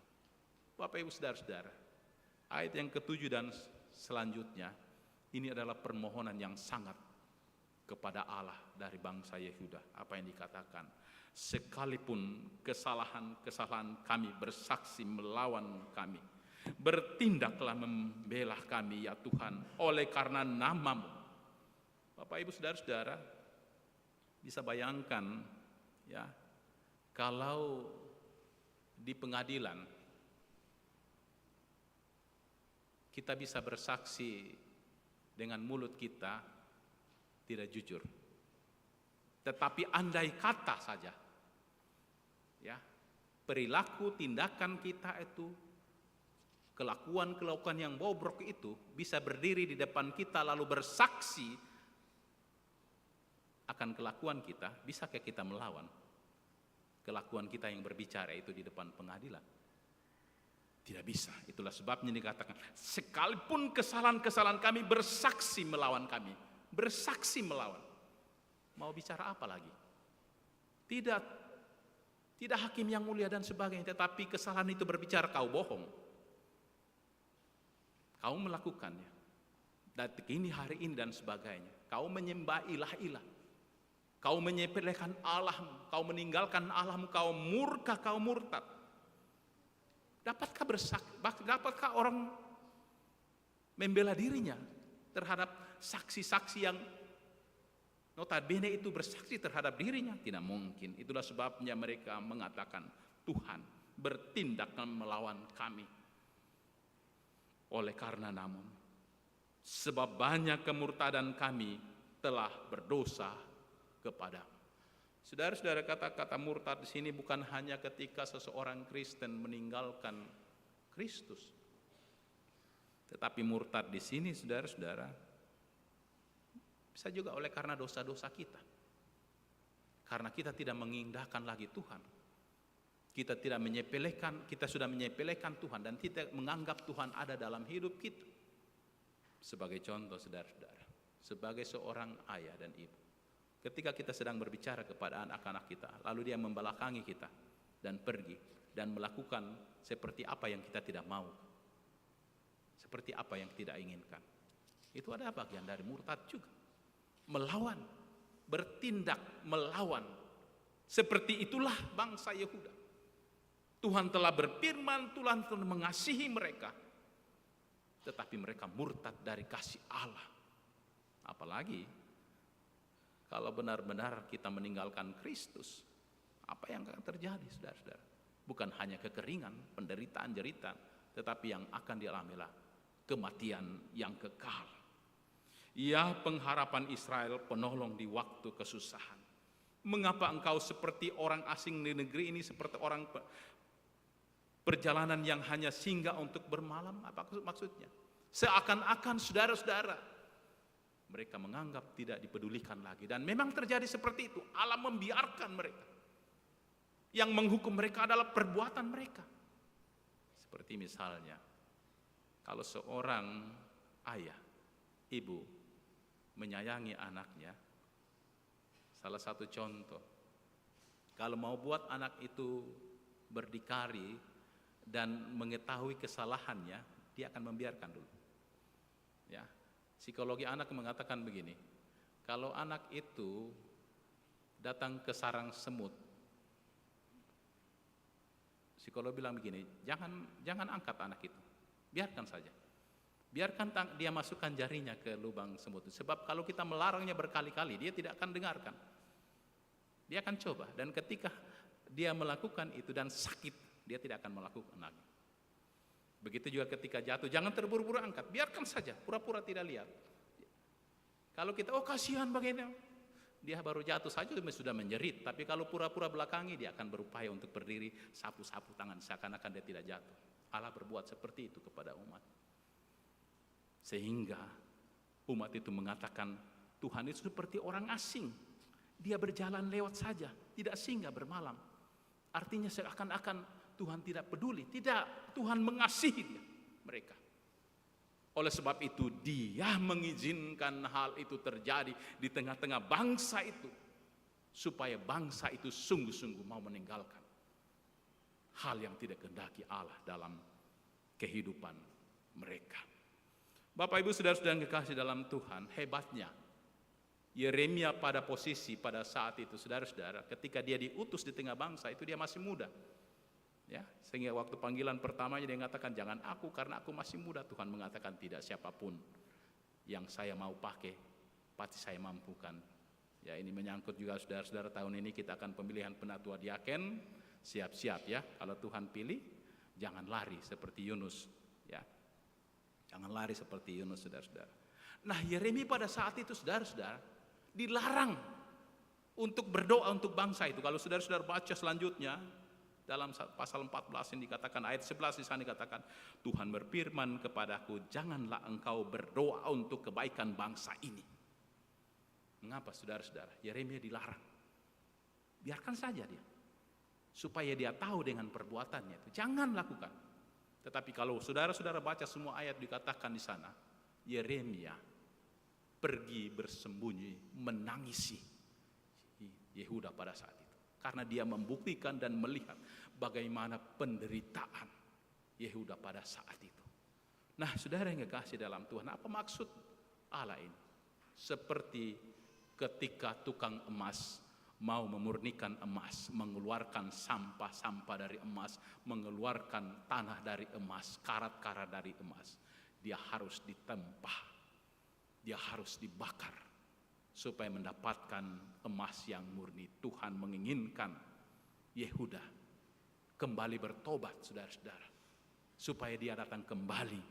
Speaker 2: Bapak Ibu saudara-saudara, ayat yang ke-7 dan selanjutnya, ini adalah permohonan yang sangat kepada Allah dari bangsa Yehuda. Apa yang dikatakan? Sekalipun kesalahan-kesalahan kami bersaksi melawan kami, bertindaklah membela kami ya Tuhan, oleh karena nama-Mu. Bapak Ibu saudara-saudara, bisa bayangkan ya, kalau di pengadilan kita bisa bersaksi dengan mulut kita tidak jujur, tetapi andai kata saja ya, perilaku tindakan kita itu, kelakuan yang bobrok itu bisa berdiri di depan kita lalu bersaksi akan kelakuan kita, bisakah kita melawan kelakuan kita yang berbicara itu di depan pengadilan? Tidak bisa. Itulah sebabnya dikatakan, sekalipun kesalahan-kesalahan kami bersaksi melawan kami, bersaksi melawan. Mau bicara apa lagi? Tidak hakim yang mulia dan sebagainya, tetapi kesalahan itu berbicara kau bohong. Kau melakukannya. Detik ini, hari ini dan sebagainya. Kau menyembah ilah-ilah. Kau menyepelekan Allahmu, kau meninggalkan Allahmu, kau murka, kau murtad. Dapatkah orang membela dirinya terhadap saksi-saksi yang notabene itu bersaksi terhadap dirinya? Tidak mungkin. Itulah sebabnya mereka mengatakan, Tuhan bertindak melawan kami. Oleh karena namun, sebab banyak kemurtadan kami telah berdosa kepadamu. Saudara-saudara, kata-kata murtad di sini bukan hanya ketika seseorang Kristen meninggalkan Kristus, tetapi murtad di sini, saudara-saudara, bisa juga oleh karena dosa-dosa kita. Karena kita tidak mengindahkan lagi Tuhan. Kita sudah menyepelekan Tuhan dan tidak menganggap Tuhan ada dalam hidup kita. Sebagai contoh, saudara-saudara, sebagai seorang ayah dan ibu, ketika kita sedang berbicara kepada anak-anak kita, lalu dia membelakangi kita dan pergi dan melakukan seperti apa yang kita tidak mau, seperti apa yang tidak inginkan, itu adalah bagian dari murtad juga. Melawan, bertindak melawan. Seperti itulah bangsa Yehuda. Tuhan telah berfirman, Tuhan telah mengasihi mereka, tetapi mereka murtad dari kasih Allah. Apalagi kalau benar-benar kita meninggalkan Kristus, apa yang akan terjadi, saudara-saudara? Bukan hanya kekeringan, penderitaan, jeritan, tetapi yang akan dialamilah kematian yang kekal. Ya pengharapan Israel, penolong di waktu kesusahan. Mengapa engkau seperti orang asing di negeri ini, seperti orang perjalanan yang hanya singgah untuk bermalam? Apa maksudnya? Seakan-akan, saudara-saudara, mereka menganggap tidak dipedulikan lagi. Dan memang terjadi seperti itu. Allah membiarkan mereka. Yang menghukum mereka adalah perbuatan mereka. Seperti misalnya, kalau seorang ayah, ibu menyayangi anaknya, salah satu contoh, kalau mau buat anak itu berdikari dan mengetahui kesalahannya, dia akan membiarkan dulu. Ya, psikologi anak mengatakan begini, kalau anak itu datang ke sarang semut, psikolog bilang begini, jangan angkat anak itu, biarkan saja. Biarkan dia masukkan jarinya ke lubang semut itu. Sebab kalau kita melarangnya berkali-kali, dia tidak akan dengarkan. Dia akan coba, dan ketika dia melakukan itu dan sakit, dia tidak akan melakukan lagi. Begitu juga ketika jatuh, jangan terburu-buru angkat, biarkan saja, pura-pura tidak lihat. Kalau kita, oh kasihan bagaimana, dia baru jatuh saja sudah menjerit. Tapi kalau pura-pura belakangi, dia akan berupaya untuk berdiri, sapu-sapu tangan, seakan-akan dia tidak jatuh. Allah berbuat seperti itu kepada umat. Sehingga umat itu mengatakan, Tuhan itu seperti orang asing. Dia berjalan lewat saja, tidak singgah bermalam. Artinya seakan-akan Tuhan tidak peduli. Tidak, Tuhan mengasihi mereka. Oleh sebab itu Dia mengizinkan hal itu terjadi di tengah-tengah bangsa itu, supaya bangsa itu sungguh-sungguh mau meninggalkan hal yang tidak kehendaki Allah dalam kehidupan mereka. Bapak Ibu saudara-saudara yang kekasih dalam Tuhan, hebatnya Yeremia pada posisi pada saat itu, saudara-saudara, ketika dia diutus di tengah bangsa itu dia masih muda. Ya, sehingga waktu panggilan pertamanya dia mengatakan, jangan aku karena aku masih muda. Tuhan mengatakan, tidak, siapapun yang saya mau pakai pasti saya mampukan. Ya, ini menyangkut juga saudara-saudara, tahun ini kita akan pemilihan penatua diaken. Siap-siap ya, kalau Tuhan pilih jangan lari seperti Yunus, ya. Jangan lari seperti Yunus, saudara-saudara. Nah, Yeremia pada saat itu, saudara-saudara, dilarang untuk berdoa untuk bangsa itu. Kalau saudara-saudara baca selanjutnya dalam pasal 14 yang dikatakan, ayat 11 di sana dikatakan, Tuhan berfirman kepadaku, janganlah engkau berdoa untuk kebaikan bangsa ini. Mengapa, saudara-saudara? Yeremia dilarang. Biarkan saja dia, supaya dia tahu dengan perbuatannya itu. Jangan lakukan. Tetapi kalau saudara-saudara baca semua ayat dikatakan di sana, Yeremia pergi bersembunyi menangisi Yehuda pada saat itu. Karena dia membuktikan dan melihat bagaimana penderitaan Yehuda pada saat itu. Nah, saudara yang kekasih dalam Tuhan, apa maksud Allah ini? Seperti ketika tukang emas mau memurnikan emas, mengeluarkan sampah-sampah dari emas, mengeluarkan tanah dari emas, karat-karat dari emas. Dia harus ditempah, dia harus dibakar, supaya mendapatkan emas yang murni. Tuhan menginginkan Yehuda kembali bertobat, saudara-saudara, supaya dia datang kembali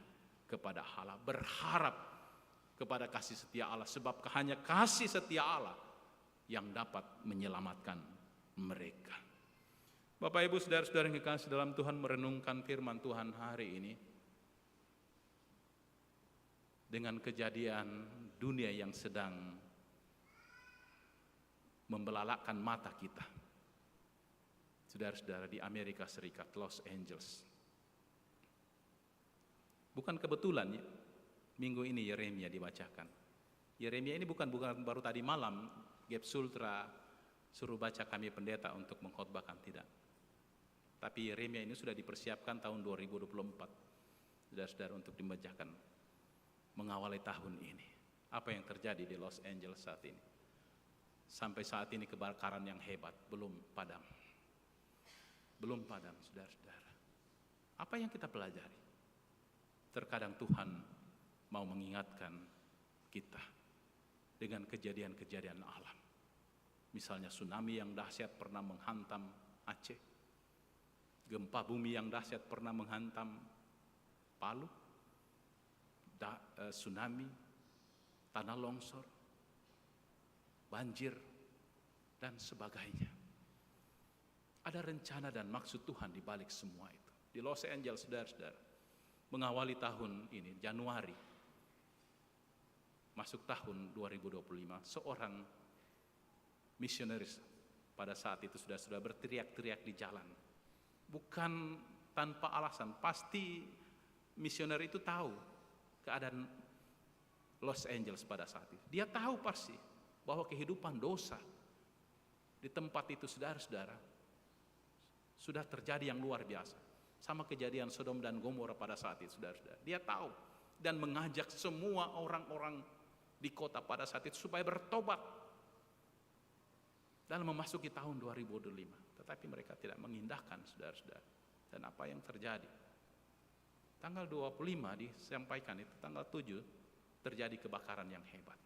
Speaker 2: kepada Allah, berharap kepada kasih setia Allah, sebab hanya kasih setia Allah yang dapat menyelamatkan mereka. Bapak Ibu saudara-saudara yang kekasih dalam Tuhan, merenungkan firman Tuhan hari ini dengan kejadian dunia yang sedang membelalakkan mata kita. Saudara-saudara, di Amerika Serikat, Los Angeles. Bukan kebetulan ya, minggu ini Yeremia dibacakan. Yeremia ini bukan baru tadi malam Gap Sultra suruh baca kami pendeta untuk mengkhotbahkan, tidak. Tapi Yeremia ini sudah dipersiapkan tahun 2024, saudara-saudara, untuk dibacakan mengawali tahun ini. Apa yang terjadi di Los Angeles saat ini? Sampai saat ini kebakaran yang hebat belum padam. Belum padam, saudara-saudara. Apa yang kita pelajari? Terkadang Tuhan mau mengingatkan kita dengan kejadian-kejadian alam. Misalnya tsunami yang dahsyat pernah menghantam Aceh. Gempa bumi yang dahsyat pernah menghantam Palu. Tsunami, tanah longsor, banjir, dan sebagainya. Ada rencana dan maksud Tuhan di balik semua itu. Di Los Angeles, saudara-saudara, mengawali tahun ini, Januari, masuk tahun 2025, seorang misionaris pada saat itu sudah berteriak-teriak di jalan. Bukan tanpa alasan, pasti misioner itu tahu keadaan Los Angeles pada saat itu. Dia tahu pasti bahwa kehidupan dosa di tempat itu, saudara-saudara, sudah terjadi yang luar biasa. Sama kejadian Sodom dan Gomora pada saat itu, saudara-saudara. Dia tahu dan mengajak semua orang-orang di kota pada saat itu supaya bertobat dalam memasuki tahun 2025. Tetapi mereka tidak mengindahkan, saudara-saudara. Dan apa yang terjadi? Tanggal 25 disampaikan itu, tanggal 7 terjadi kebakaran yang hebat.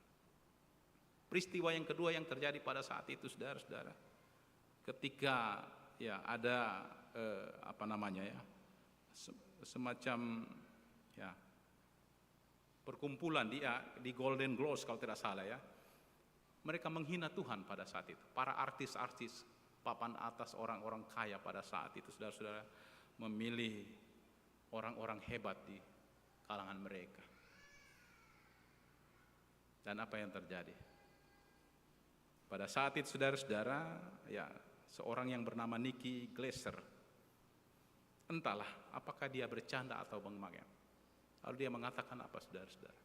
Speaker 2: Peristiwa yang kedua yang terjadi pada saat itu, saudara-saudara, ketika ya ada semacam ya perkumpulan di Golden Globes kalau tidak salah ya. Mereka menghina Tuhan pada saat itu. Para artis-artis papan atas, orang-orang kaya pada saat itu, saudara-saudara, memilih orang-orang hebat di kalangan mereka. Dan apa yang terjadi? Pada saat itu saudara-saudara, ya seorang yang bernama Nicky Glaser, entahlah apakah dia bercanda atau bagaimana. Lalu dia mengatakan apa saudara-saudara?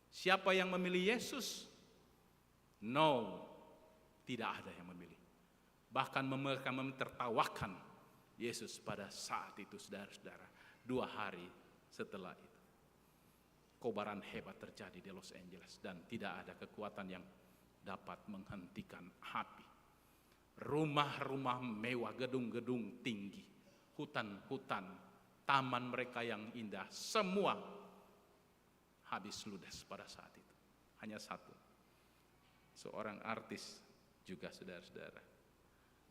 Speaker 2: Siapa yang memilih Yesus? No, tidak ada yang memilih. Bahkan mereka mentertawakan Yesus pada saat itu saudara-saudara. 2 hari setelah itu. Kobaran hebat terjadi di Los Angeles dan tidak ada kekuatan yang dapat menghentikan api. Rumah-rumah mewah, gedung-gedung tinggi, hutan-hutan, taman mereka yang indah, semua habis ludes pada saat itu. Hanya satu, seorang artis juga saudara-saudara.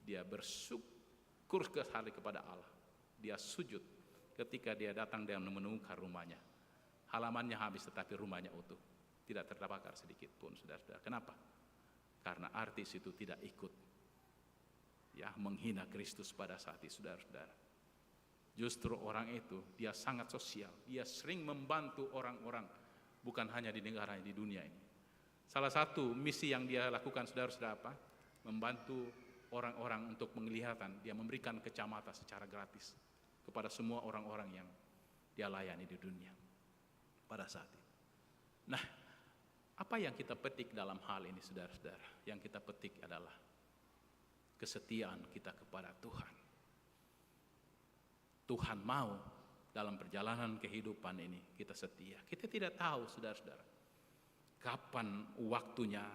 Speaker 2: Dia bersyukur sekali kepada Allah. Dia sujud ketika dia datang dan menemukan rumahnya. Halamannya habis tetapi rumahnya utuh. Tidak terbakar sedikit pun saudara-saudara. Kenapa? Karena artis itu tidak ikut menghina Kristus pada saat itu saudara-saudara. Justru orang itu dia sangat sosial. Dia sering membantu orang-orang, bukan hanya di negara, di dunia ini. Salah satu misi yang dia lakukan saudara-saudara apa? Membantu orang-orang untuk penglihatan. Dia memberikan kacamata secara gratis kepada semua orang-orang yang dia layani di dunia pada saat itu. Nah, apa yang kita petik dalam hal ini saudara-saudara? Yang kita petik adalah kesetiaan kita kepada Tuhan. Tuhan mau dalam perjalanan kehidupan ini kita setia. Kita tidak tahu saudara-saudara kapan waktunya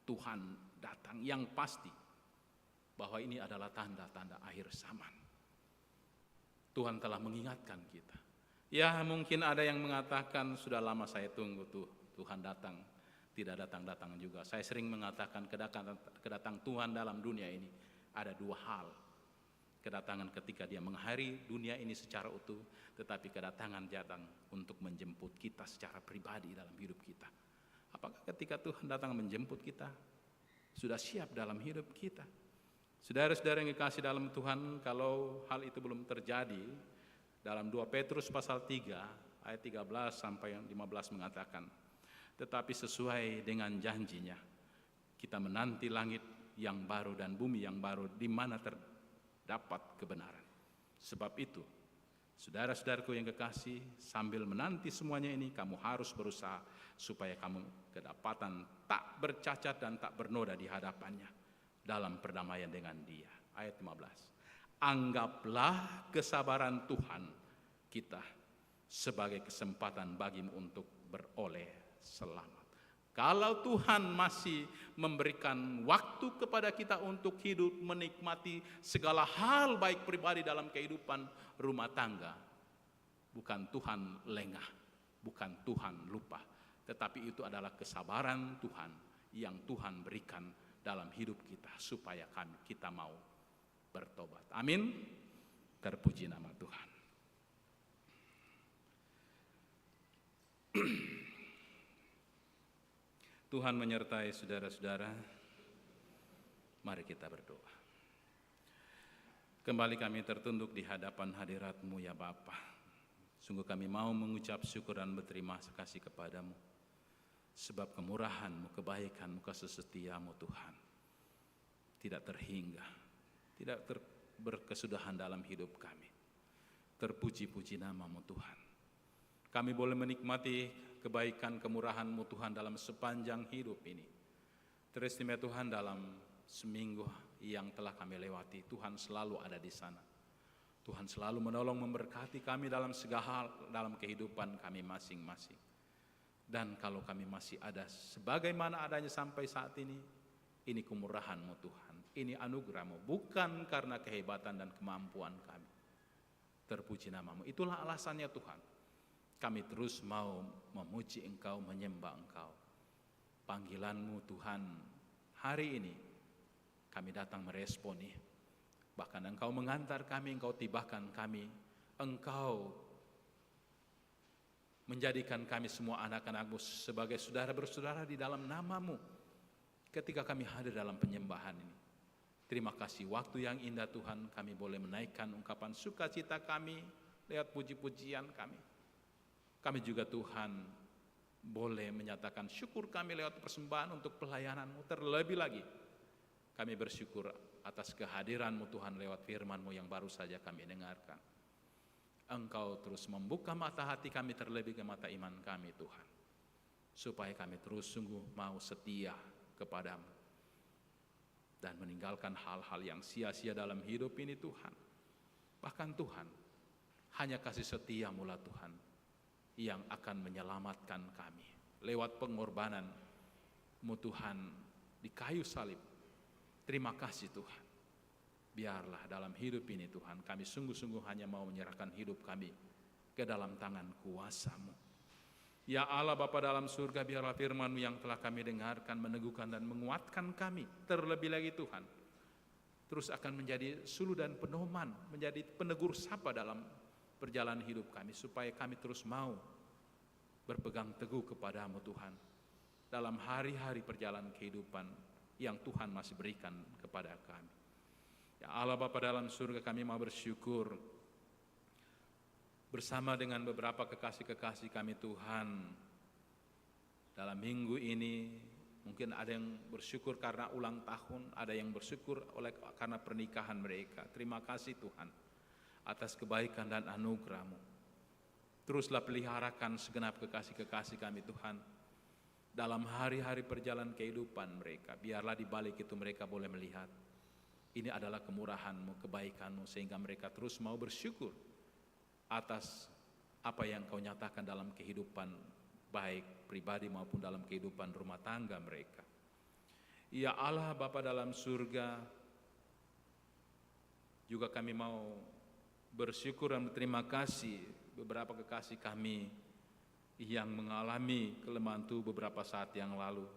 Speaker 2: Tuhan datang. Yang pasti bahwa ini adalah tanda-tanda akhir zaman. Tuhan telah mengingatkan kita. Ya mungkin ada yang mengatakan sudah lama saya tunggu Tuhan datang. Tidak datang-datang juga. Saya sering mengatakan kedatangan Tuhan dalam dunia ini ada 2 hal. Kedatangan ketika dia mengakhiri dunia ini secara utuh, tetapi kedatangan datang untuk menjemput kita secara pribadi dalam hidup kita. Apakah ketika Tuhan datang menjemput kita, sudah siap dalam hidup kita? Saudara-saudara yang dikasih dalam Tuhan, kalau hal itu belum terjadi, dalam 2 Petrus pasal 3 ayat 13 sampai 15 mengatakan, tetapi sesuai dengan janjinya, kita menanti langit yang baru dan bumi yang baru di mana terdapat kebenaran. Sebab itu, saudara-saudaraku yang kekasih, sambil menanti semuanya ini, kamu harus berusaha supaya kamu kedapatan tak bercacat dan tak bernoda di hadapannya dalam perdamaian dengan Dia. Ayat 15. Anggaplah kesabaran Tuhan kita sebagai kesempatan bagimu untuk beroleh selamat. Kalau Tuhan masih memberikan waktu kepada kita untuk hidup menikmati segala hal baik pribadi dalam kehidupan rumah tangga, bukan Tuhan lengah, bukan Tuhan lupa, tetapi itu adalah kesabaran Tuhan yang Tuhan berikan dalam hidup kita supaya kita mau bertobat. Amin. Terpuji nama Tuhan. Tuhan menyertai saudara-saudara. Mari kita berdoa. Kembali kami tertunduk di hadapan hadirat-Mu ya Bapa. Sungguh kami mau mengucap syukur dan berterima kasih kepadamu. Sebab kemurahan-Mu, kebaikan-Mu, kasih setia-Mu Tuhan tidak terhingga, tidak berkesudahan dalam hidup kami. Terpuji-puji nama-Mu Tuhan. Kami boleh menikmati kebaikan kemurahan-Mu Tuhan dalam sepanjang hidup ini. Teristimewa Tuhan dalam seminggu yang telah kami lewati, Tuhan selalu ada di sana. Tuhan selalu menolong memberkati kami dalam segala hal dalam kehidupan kami masing-masing. Dan kalau kami masih ada sebagaimana adanya sampai saat ini kemurahan-Mu Tuhan, ini anugerah-Mu, bukan karena kehebatan dan kemampuan kami. Terpuji nama-Mu, itulah alasannya Tuhan. Kami terus mau memuji Engkau, menyembah Engkau. Panggilan-Mu Tuhan, hari ini kami datang meresponi. Bahkan Engkau mengantar kami, Engkau tibakan kami, Engkau menjadikan kami semua anak-anak-Mu sebagai saudara bersaudara di dalam nama-Mu. Ketika kami hadir dalam penyembahan ini, terima kasih waktu yang indah Tuhan, kami boleh menaikkan ungkapan sukacita kami lewat puji-pujian kami. Kami juga Tuhan boleh menyatakan syukur kami lewat persembahan untuk pelayanan-Mu. Terlebih lagi Kami bersyukur atas kehadiran-Mu Tuhan lewat firman-Mu yang baru saja kami dengarkan. Engkau terus membuka mata hati kami terlebih ke mata iman kami Tuhan, supaya kami terus sungguh mau setia kepadamu dan meninggalkan hal-hal yang sia-sia dalam hidup ini Tuhan. Bahkan Tuhan, hanya kasih setia-Mu lah Tuhan yang akan menyelamatkan kami lewat pengorbanan-Mu Tuhan di kayu salib. Terima kasih Tuhan. Biarlah dalam hidup ini Tuhan, kami sungguh-sungguh hanya mau menyerahkan hidup kami ke dalam tangan kuasa-Mu. Ya Allah Bapa dalam surga, biarlah firman-Mu yang telah kami dengarkan meneguhkan dan menguatkan kami. Terlebih lagi Tuhan, terus akan menjadi suluh dan pedoman, menjadi penegur sapa dalam perjalanan hidup kami, supaya kami terus mau berpegang teguh kepadamu Tuhan dalam hari-hari perjalanan kehidupan yang Tuhan masih berikan kepada kami. Ya Allah Bapa dalam surga, kami mau bersyukur bersama dengan beberapa kekasih-kekasih kami Tuhan. Dalam minggu ini mungkin ada yang bersyukur karena ulang tahun, ada yang bersyukur karena pernikahan mereka. Terima kasih Tuhan atas kebaikan dan anugerah-Mu. Teruslah peliharakan segenap kekasih-kekasih kami Tuhan dalam hari-hari perjalanan kehidupan mereka. Biarlah di balik itu mereka boleh melihat ini adalah kemurahan-Mu, kebaikan-Mu, sehingga mereka terus mau bersyukur atas apa yang Kau nyatakan dalam kehidupan baik pribadi maupun dalam kehidupan rumah tangga mereka. Ya Allah Bapa dalam surga, juga kami mau bersyukur dan berterima kasih beberapa kekasih kami yang mengalami kelemahan tubuh beberapa saat yang lalu.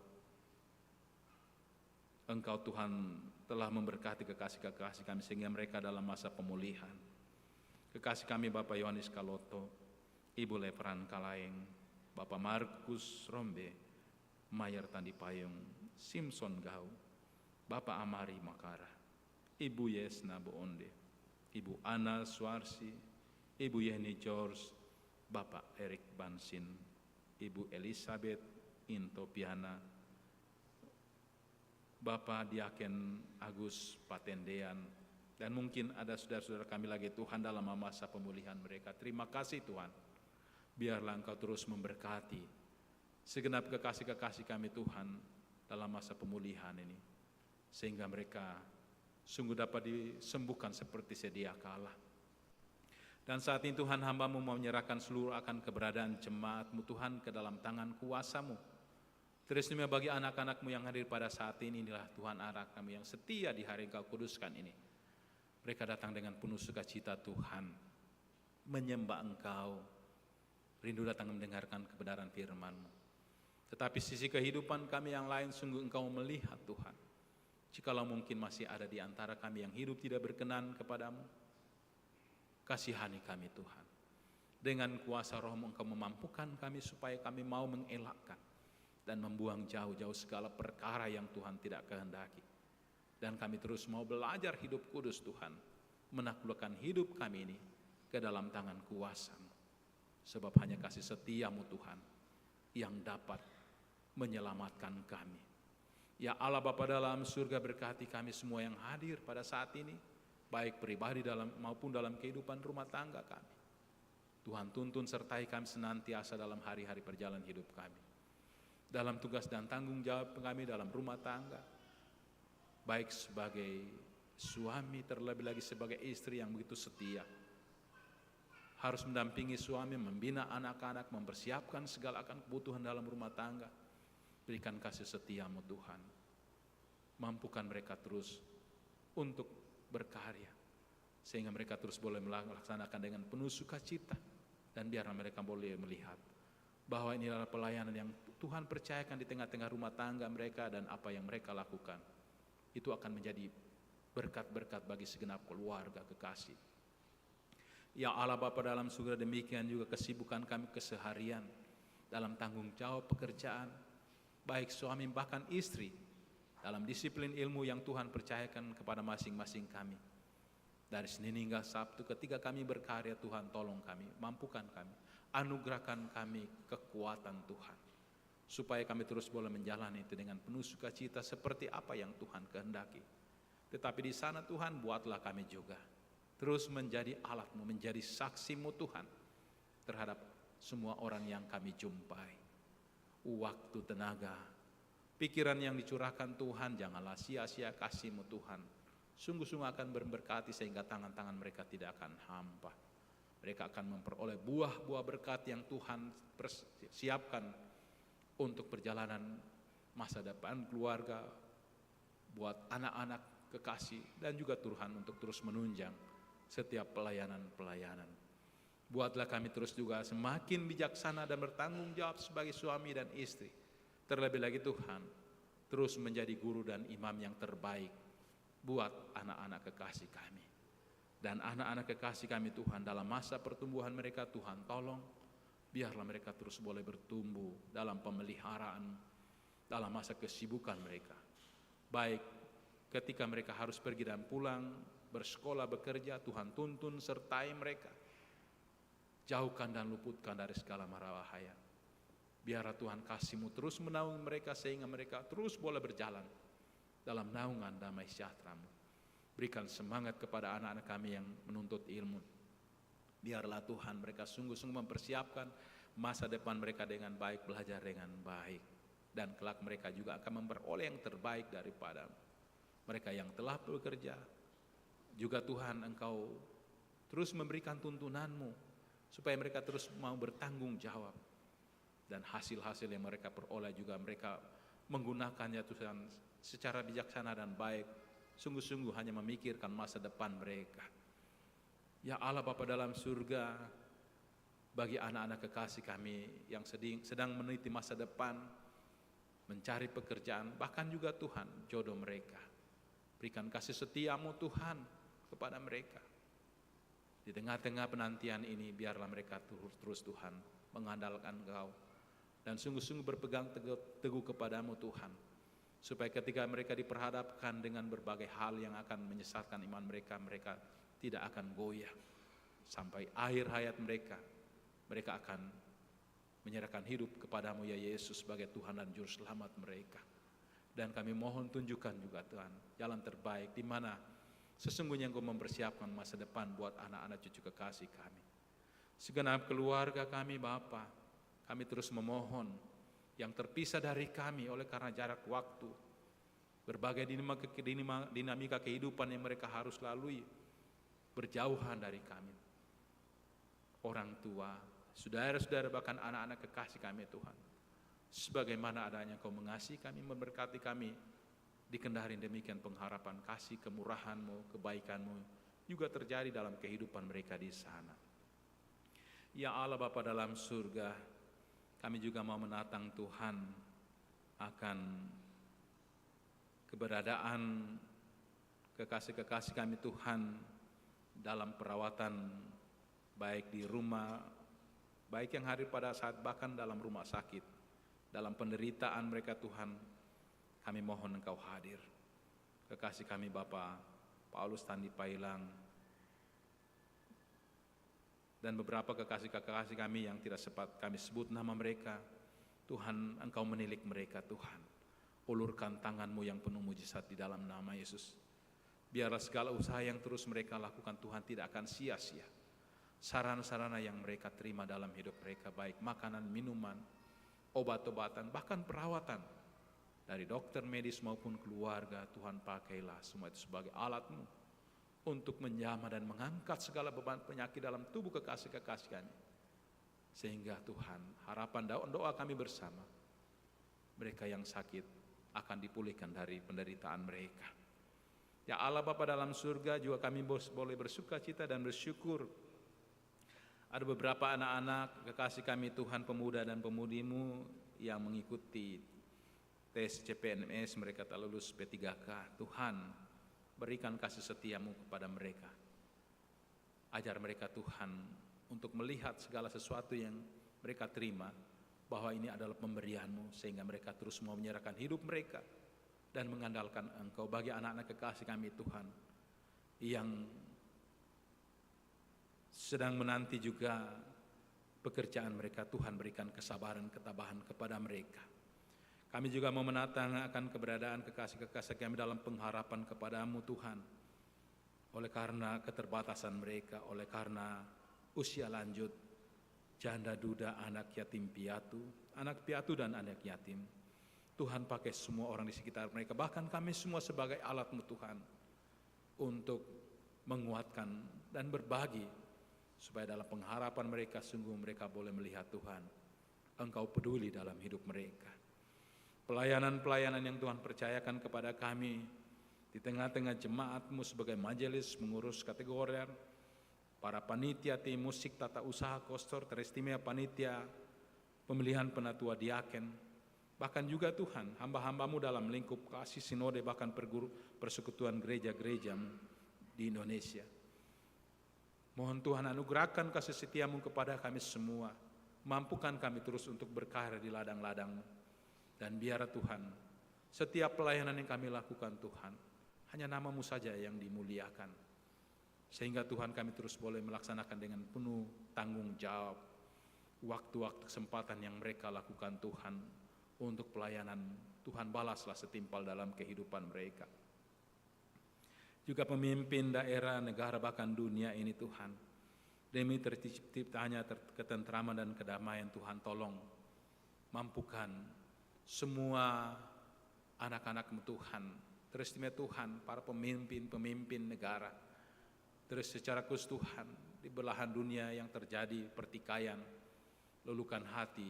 Speaker 2: Engkau Tuhan telah memberkati kekasih-kekasih kami sehingga mereka dalam masa pemulihan. Kekasih kami Bapak Yohanes Kaloto, Ibu Lepran Kalaeng, Bapak Markus Rombe, Mayer Tandi Payung, Simpson Gau, Bapak Amari Makara, Ibu Yesna Boonde, Ibu Ana Suarsi, Ibu Yeni George, Bapak Erik Bansin, Ibu Elizabeth Intopiana, Bapak Diaken Agus Patendean, dan mungkin ada saudara-saudara kami lagi Tuhan dalam masa pemulihan mereka. Terima kasih Tuhan. Biarlah Engkau terus memberkati segenap kekasih-kekasih kami Tuhan dalam masa pemulihan ini, sehingga mereka sungguh dapat disembuhkan seperti sedia kala. Dan saat ini Tuhan, hamba-Mu mau menyerahkan seluruh akan keberadaan jemaat-Mu Tuhan ke dalam tangan kuasa-Mu. Teristimewa bagi anak-anak-Mu yang hadir pada saat ini, inilah Tuhan anak kami yang setia di hari Engkau kuduskan ini. Mereka datang dengan penuh sukacita Tuhan, menyembah Engkau, rindu datang mendengarkan kebenaran firman-Mu. Tetapi sisi kehidupan kami yang lain sungguh Engkau melihat Tuhan. Jikalau mungkin masih ada di antara kami yang hidup tidak berkenan kepadamu, kasihani kami Tuhan. Dengan kuasa Roh-Mu Engkau memampukan kami supaya kami mau mengelakkan dan membuang jauh-jauh segala perkara yang Tuhan tidak kehendaki. Dan kami terus mau belajar hidup kudus Tuhan, menaklukkan hidup kami ini ke dalam tangan kuasa-Mu. Sebab hanya kasih setia-Mu Tuhan yang dapat menyelamatkan kami. Ya Allah Bapa dalam surga, berkati kami semua yang hadir pada saat ini, baik pribadi maupun dalam kehidupan rumah tangga kami. Tuhan tuntun sertai kami senantiasa dalam hari-hari perjalanan hidup kami. Dalam tugas dan tanggung jawab kami dalam rumah tangga, baik sebagai suami terlebih lagi sebagai istri yang begitu setia. Harus mendampingi suami, membina anak-anak, mempersiapkan segala akan kebutuhan dalam rumah tangga. Berikan kasih setia-Mu Tuhan. Mampukan mereka terus untuk berkarya, sehingga mereka terus boleh melaksanakan dengan penuh sukacita. Dan biarlah mereka boleh melihat bahwa ini adalah pelayanan yang Tuhan percayakan di tengah-tengah rumah tangga mereka, dan apa yang mereka lakukan itu akan menjadi berkat-berkat bagi segenap keluarga kekasih. Ya Allah Bapa dalam surga, demikian juga kesibukan kami keseharian dalam tanggung jawab pekerjaan, baik suami bahkan istri, dalam disiplin ilmu yang Tuhan percayakan kepada masing-masing kami. Dari Senin hingga Sabtu ketika kami berkarya, Tuhan tolong kami, mampukan kami, anugerahkan kami kekuatan Tuhan, supaya kami terus boleh menjalani itu dengan penuh sukacita seperti apa yang Tuhan kehendaki. Tetapi di sana Tuhan, buatlah kami juga terus menjadi alat-Mu, menjadi saksi-Mu Tuhan terhadap semua orang yang kami jumpai. Waktu, tenaga, pikiran yang dicurahkan Tuhan, janganlah sia-sia kasih-Mu Tuhan. Sungguh-sungguh akan berberkati sehingga tangan-tangan mereka tidak akan hampa. Mereka akan memperoleh buah-buah berkat yang Tuhan persiapkan untuk perjalanan masa depan keluarga, buat anak-anak kekasih, dan juga Tuhan untuk terus menunjang setiap pelayanan-pelayanan. Buatlah kami terus juga semakin bijaksana dan bertanggung jawab sebagai suami dan istri. Terlebih lagi Tuhan, terus menjadi guru dan imam yang terbaik buat anak-anak kekasih kami. Dan anak-anak kekasih kami Tuhan, dalam masa pertumbuhan mereka Tuhan tolong, biarlah mereka terus boleh bertumbuh dalam pemeliharaan, dalam masa kesibukan mereka. Baik ketika mereka harus pergi dan pulang, bersekolah, bekerja, Tuhan tuntun sertai mereka. Jauhkan dan luputkan dari segala mara bahaya. Biarlah Tuhan kasih-Mu terus menaungi mereka sehingga mereka terus boleh berjalan dalam naungan damai sejahtera-Mu. Berikan semangat kepada anak-anak kami yang menuntut ilmu. Biarlah Tuhan mereka sungguh-sungguh mempersiapkan masa depan mereka dengan baik, belajar dengan baik. Dan kelak mereka juga akan memperoleh yang terbaik daripada mereka yang telah bekerja. Juga Tuhan, Engkau terus memberikan tuntunan-Mu supaya mereka terus mau bertanggung jawab. Dan hasil-hasil yang mereka peroleh juga mereka menggunakannya Tuhan secara bijaksana dan baik. Sungguh-sungguh hanya memikirkan masa depan mereka. Ya Allah Bapa dalam surga, bagi anak-anak kekasih kami yang sedang meneliti masa depan, mencari pekerjaan, bahkan juga Tuhan jodoh mereka. Berikan kasih setia-Mu Tuhan kepada mereka. Di tengah-tengah penantian ini biarlah mereka terus Tuhan mengandalkan Engkau dan sungguh-sungguh berpegang teguh kepadamu Tuhan, supaya ketika mereka diperhadapkan dengan berbagai hal yang akan menyesatkan iman mereka, mereka tidak akan goyah sampai akhir hayat mereka. Mereka akan menyerahkan hidup kepadamu ya Yesus sebagai Tuhan dan Juru Selamat mereka. Dan kami mohon tunjukkan juga Tuhan jalan terbaik di mana sesungguhnya Engkau mempersiapkan masa depan buat anak-anak cucu kekasih kami. Segenap keluarga kami Bapa, kami terus memohon yang terpisah dari kami oleh karena jarak waktu, berbagai dinamika kehidupan yang mereka harus lalui, berjauhan dari kami. Orang tua, saudara-saudara, bahkan anak-anak kekasih kami Tuhan. Sebagaimana adanya Engkau mengasihi kami, memberkati kami, dikendari demikian pengharapan kasih, kemurahan-Mu, kebaikan-Mu juga terjadi dalam kehidupan mereka di sana. Ya Allah Bapa dalam surga, kami juga mau menatang Tuhan akan keberadaan kekasih-kekasih kami Tuhan dalam perawatan, baik di rumah, baik yang hadir pada saat bahkan dalam rumah sakit, dalam penderitaan mereka Tuhan, kami mohon Engkau hadir. Kekasih kami Bapak Paulus Tandi Pailang, dan beberapa kekasih-kekasih kami yang tidak sempat kami sebut nama mereka, Tuhan Engkau menilik mereka Tuhan. Ulurkan tangan-Mu yang penuh mujizat di dalam nama Yesus. Biarlah segala usaha yang terus mereka lakukan Tuhan tidak akan sia-sia. Sarana-sarana yang mereka terima dalam hidup mereka, baik makanan, minuman, obat-obatan, bahkan perawatan dari dokter medis maupun keluarga, Tuhan pakailah semua itu sebagai alat-Mu untuk menjamah dan mengangkat segala beban penyakit dalam tubuh kekasih-kekasih kami. Sehingga Tuhan, harapan doa kami bersama, mereka yang sakit akan dipulihkan dari penderitaan mereka. Ya Allah Bapa dalam surga, juga kami boleh bersuka cita dan bersyukur. Ada beberapa anak-anak kekasih kami Tuhan, pemuda dan pemudi-Mu yang mengikuti tes CPNS, mereka tak lulus P3K. Tuhan, berikan kasih setia-Mu kepada mereka. Ajar mereka Tuhan untuk melihat segala sesuatu yang mereka terima, bahwa ini adalah pemberian-Mu, sehingga mereka terus mau menyerahkan hidup mereka dan mengandalkan Engkau. Bagi anak-anak kekasih kami Tuhan yang sedang menanti juga pekerjaan mereka, Tuhan berikan kesabaran, ketabahan kepada mereka. Kami juga mau menatang akan keberadaan kekasih-kekasih kami dalam pengharapan kepadamu Tuhan. Oleh karena keterbatasan mereka, oleh karena usia lanjut, janda duda, anak yatim piatu, anak piatu dan anak yatim. Tuhan pakai semua orang di sekitar mereka, bahkan kami semua sebagai alat-Mu Tuhan, untuk menguatkan dan berbagi, supaya dalam pengharapan mereka sungguh mereka boleh melihat Tuhan, Engkau peduli dalam hidup mereka. Pelayanan-pelayanan yang Tuhan percayakan kepada kami di tengah-tengah jemaat-Mu sebagai majelis mengurus kategori, para panitia tim musik, tata usaha kostor, teristimewa panitia, pemilihan penatua diaken, bahkan juga Tuhan hamba-hamba-Mu dalam lingkup kasih sinode, bahkan persekutuan gereja-gereja-Mu di Indonesia. Mohon Tuhan anugerahkan kasih setia-Mu kepada kami semua, mampukan kami terus untuk berkarya di ladang-ladang-Mu, dan biar Tuhan setiap pelayanan yang kami lakukan Tuhan, hanya nama-Mu saja yang dimuliakan, sehingga Tuhan kami terus boleh melaksanakan dengan penuh tanggung jawab waktu-waktu kesempatan yang mereka lakukan Tuhan untuk pelayanan. Tuhan balaslah setimpal dalam kehidupan mereka. Juga pemimpin daerah, negara, bahkan dunia ini Tuhan, demi terciptanya ketentraman dan kedamaian Tuhan, tolong mampukan semua anak-anak-Mu Tuhan, teristimewa Tuhan, para pemimpin negara, terus secara khusus Tuhan, di belahan dunia yang terjadi pertikaian, lulukan hati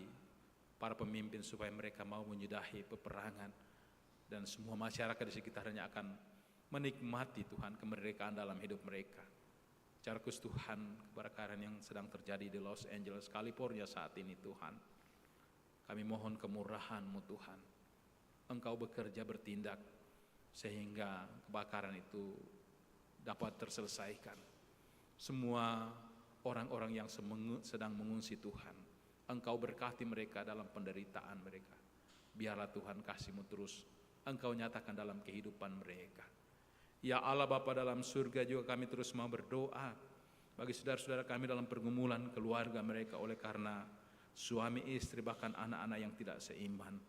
Speaker 2: para pemimpin supaya mereka mau menyudahi peperangan, dan semua masyarakat di sekitarnya akan menikmati Tuhan kemerdekaan dalam hidup mereka. Secara khusus Tuhan, kebakaran yang sedang terjadi di Los Angeles, California saat ini Tuhan, kami mohon kemurahan-Mu Tuhan, Engkau bekerja bertindak sehingga kebakaran itu dapat terselesaikan. Semua orang-orang yang sedang mengungsi Tuhan, Engkau berkati mereka dalam penderitaan mereka. Biarlah Tuhan kasih-Mu terus Engkau nyatakan dalam kehidupan mereka. Ya Allah Bapa dalam surga, juga kami terus mau berdoa bagi saudara-saudara kami dalam pergumulan keluarga mereka oleh karena suami istri bahkan anak-anak yang tidak seiman.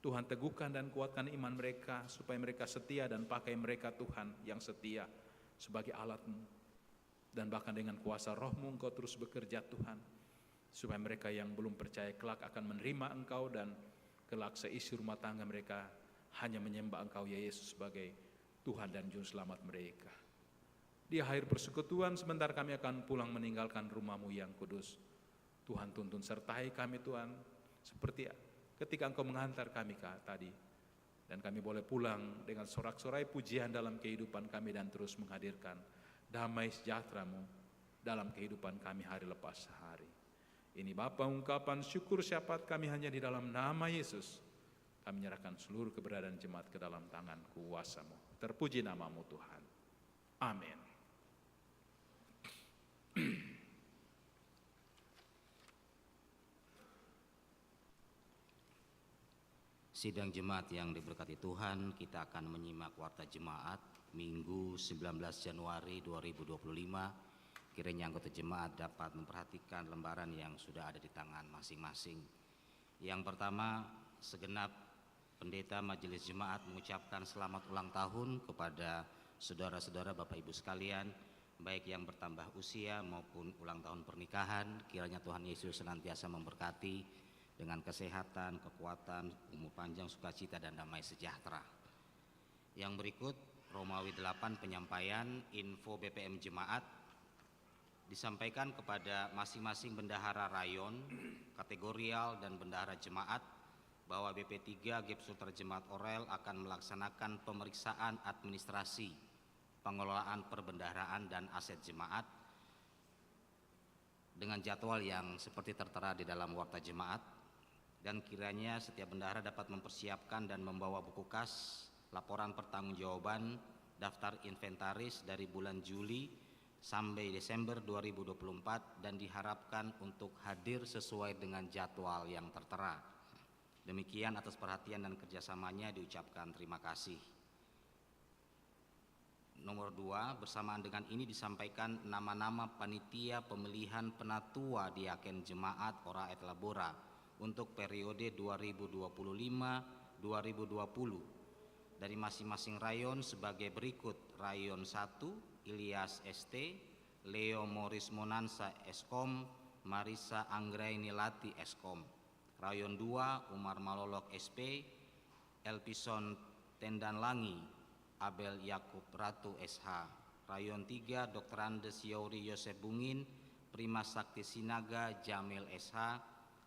Speaker 2: Tuhan teguhkan dan kuatkan iman mereka supaya mereka setia, dan pakai mereka Tuhan yang setia sebagai alat-Mu, dan bahkan dengan kuasa Roh-Mu Engkau terus bekerja Tuhan, supaya mereka yang belum percaya kelak akan menerima Engkau, dan kelak seisi rumah tangga mereka hanya menyembah Engkau ya Yesus sebagai Tuhan dan Juru Selamat mereka. Di akhir persekutuan sebentar kami akan pulang meninggalkan rumah-Mu yang kudus. Tuhan tuntun sertai kami Tuhan, seperti ketika Engkau mengantar kami tadi, dan kami boleh pulang dengan sorak-sorai pujian dalam kehidupan kami, dan terus menghadirkan damai sejahtera-Mu dalam kehidupan kami hari lepas hari. Ini Bapa, ungkapan syukur syafaat kami hanya di dalam nama Yesus. Kami menyerahkan seluruh keberadaan jemaat ke dalam tangan kuasa-Mu. Terpuji nama-Mu Tuhan. Amin.
Speaker 4: Sidang jemaat yang diberkati Tuhan, kita akan menyimak warta jemaat Minggu 19 Januari 2025. Kiranya anggota jemaat dapat memperhatikan lembaran yang sudah ada di tangan masing-masing. Yang pertama, segenap pendeta majelis jemaat mengucapkan selamat ulang tahun kepada saudara-saudara Bapak Ibu sekalian, baik yang bertambah usia maupun ulang tahun pernikahan. Kiranya Tuhan Yesus senantiasa memberkati dengan kesehatan, kekuatan, umur panjang, sukacita, dan damai sejahtera. Yang berikut, Romawi 8 penyampaian info BPM jemaat disampaikan kepada masing-masing bendahara rayon, kategorial, dan bendahara jemaat bahwa BP3 GEP Sultra Jemaat Orel akan melaksanakan pemeriksaan administrasi, pengelolaan perbendaharaan dan aset jemaat dengan jadwal yang seperti tertera di dalam warta jemaat, dan kiranya setiap bendahara dapat mempersiapkan dan membawa buku kas, laporan pertanggungjawaban, daftar inventaris dari bulan Juli sampai Desember 2024, dan diharapkan untuk hadir sesuai dengan jadwal yang tertera. Demikian, atas perhatian dan kerjasamanya diucapkan terima kasih. Nomor 2, bersamaan dengan ini disampaikan nama-nama panitia pemilihan penatua diaken jemaat Ora et Labora untuk periode 2025 2020 dari masing-masing rayon sebagai berikut: Rayon 1 Ilyas ST, Leo Moris Monansa Eskom, Marisa Anggraini Lati Eskom. Rayon 2 Umar Malolok SP, Elpison Tendan Langi, Abel Yakub Ratu SH. Rayon 3 Dr. Andes Yauri Yosef Bungin, Prima Sakti Sinaga Jamil SH.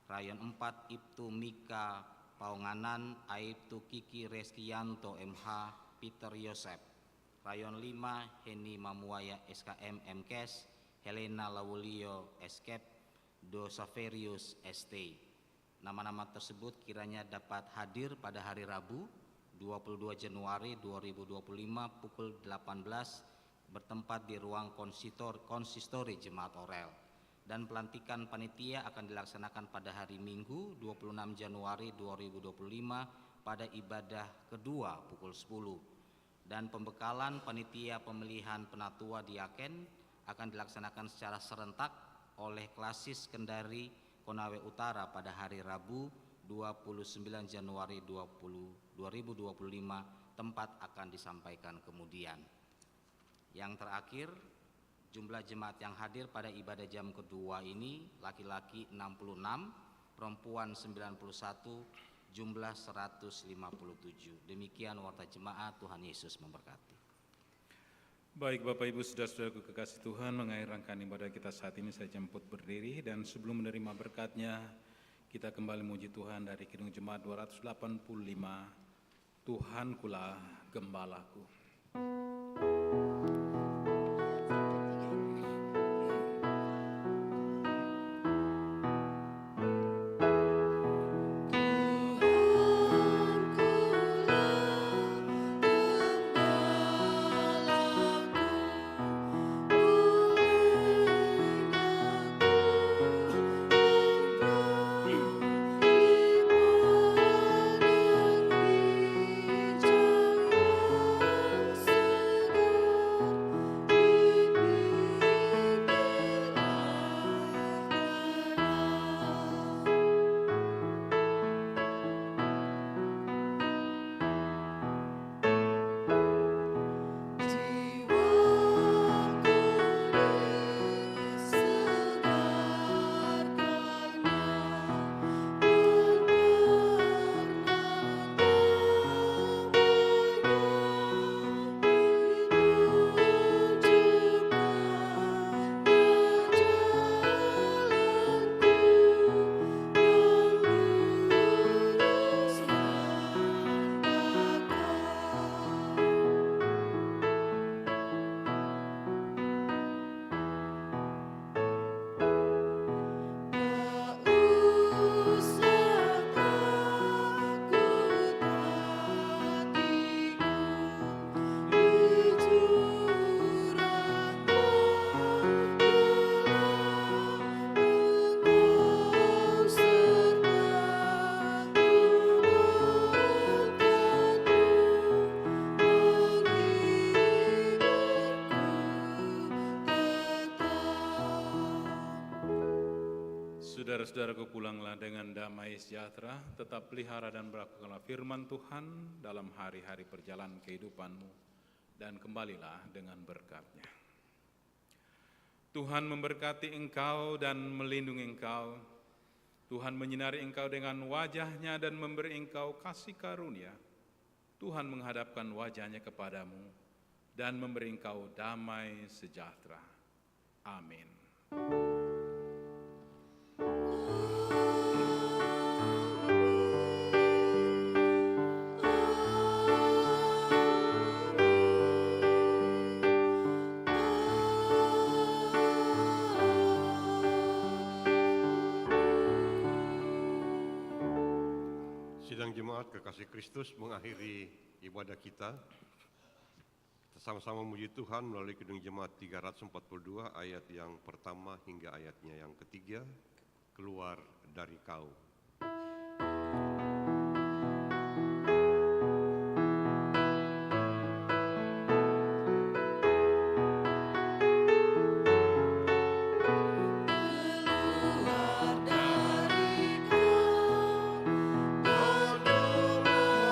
Speaker 4: Rayon 4 Ibtu Mika Paunganan, Aibtu Kiki Reskianto MH, Peter Yosef. Rayon 5 Heni Mamuaya SKM MKes, Helena Lawulio Eskep, Do Saverius ST. Nama-nama tersebut kiranya dapat hadir pada hari Rabu 22 Januari 2025 pukul 18 bertempat di ruang konsistori Jemaat Orel, dan pelantikan panitia akan dilaksanakan pada hari Minggu 26 Januari 2025 pada ibadah kedua pukul 10, dan pembekalan panitia pemilihan penatua diaken akan dilaksanakan secara serentak oleh Klasis Kendari Konawe Utara pada hari Rabu 29 Januari 2025. Tempat akan disampaikan kemudian. Yang terakhir, jumlah jemaat yang hadir pada ibadah jam kedua ini laki-laki 66, perempuan 91, jumlah 157. Demikian warta jemaat. Tuhan Yesus memberkati.
Speaker 2: Baik Bapak Ibu Saudara-saudaraku kekasih Tuhan, mengakhiri rangkaian ibadah kita saat ini saya jemput berdiri, dan sebelum menerima berkatnya kita kembali memuji Tuhan dari Kidung Jemaat 285, Tuhankulah Gembalaku. Saudara-saudaraku, pulanglah dengan damai sejahtera, tetap pelihara dan berlakukanlah firman Tuhan dalam hari-hari perjalanan kehidupanmu, dan kembalilah dengan berkat-Nya. Tuhan memberkati engkau dan melindungi engkau. Tuhan menyinari engkau dengan wajah-Nya dan memberi engkau kasih karunia. Tuhan menghadapkan wajah-Nya kepadamu dan memberi engkau damai sejahtera. Amin.
Speaker 1: Sidang jemaat kekasih Kristus mengakhiri ibadah kita. Sama-sama memuji Tuhan melalui Kidung Jemaat 342 ayat yang pertama hingga ayatnya yang ketiga, keluar dari kau.
Speaker 3: Keluar dari kau, bergema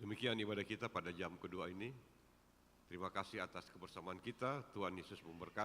Speaker 1: Demikian ibadah kita pada jam kedua ini. Terima kasih atas kebersamaan kita. Tuhan Yesus memberkati.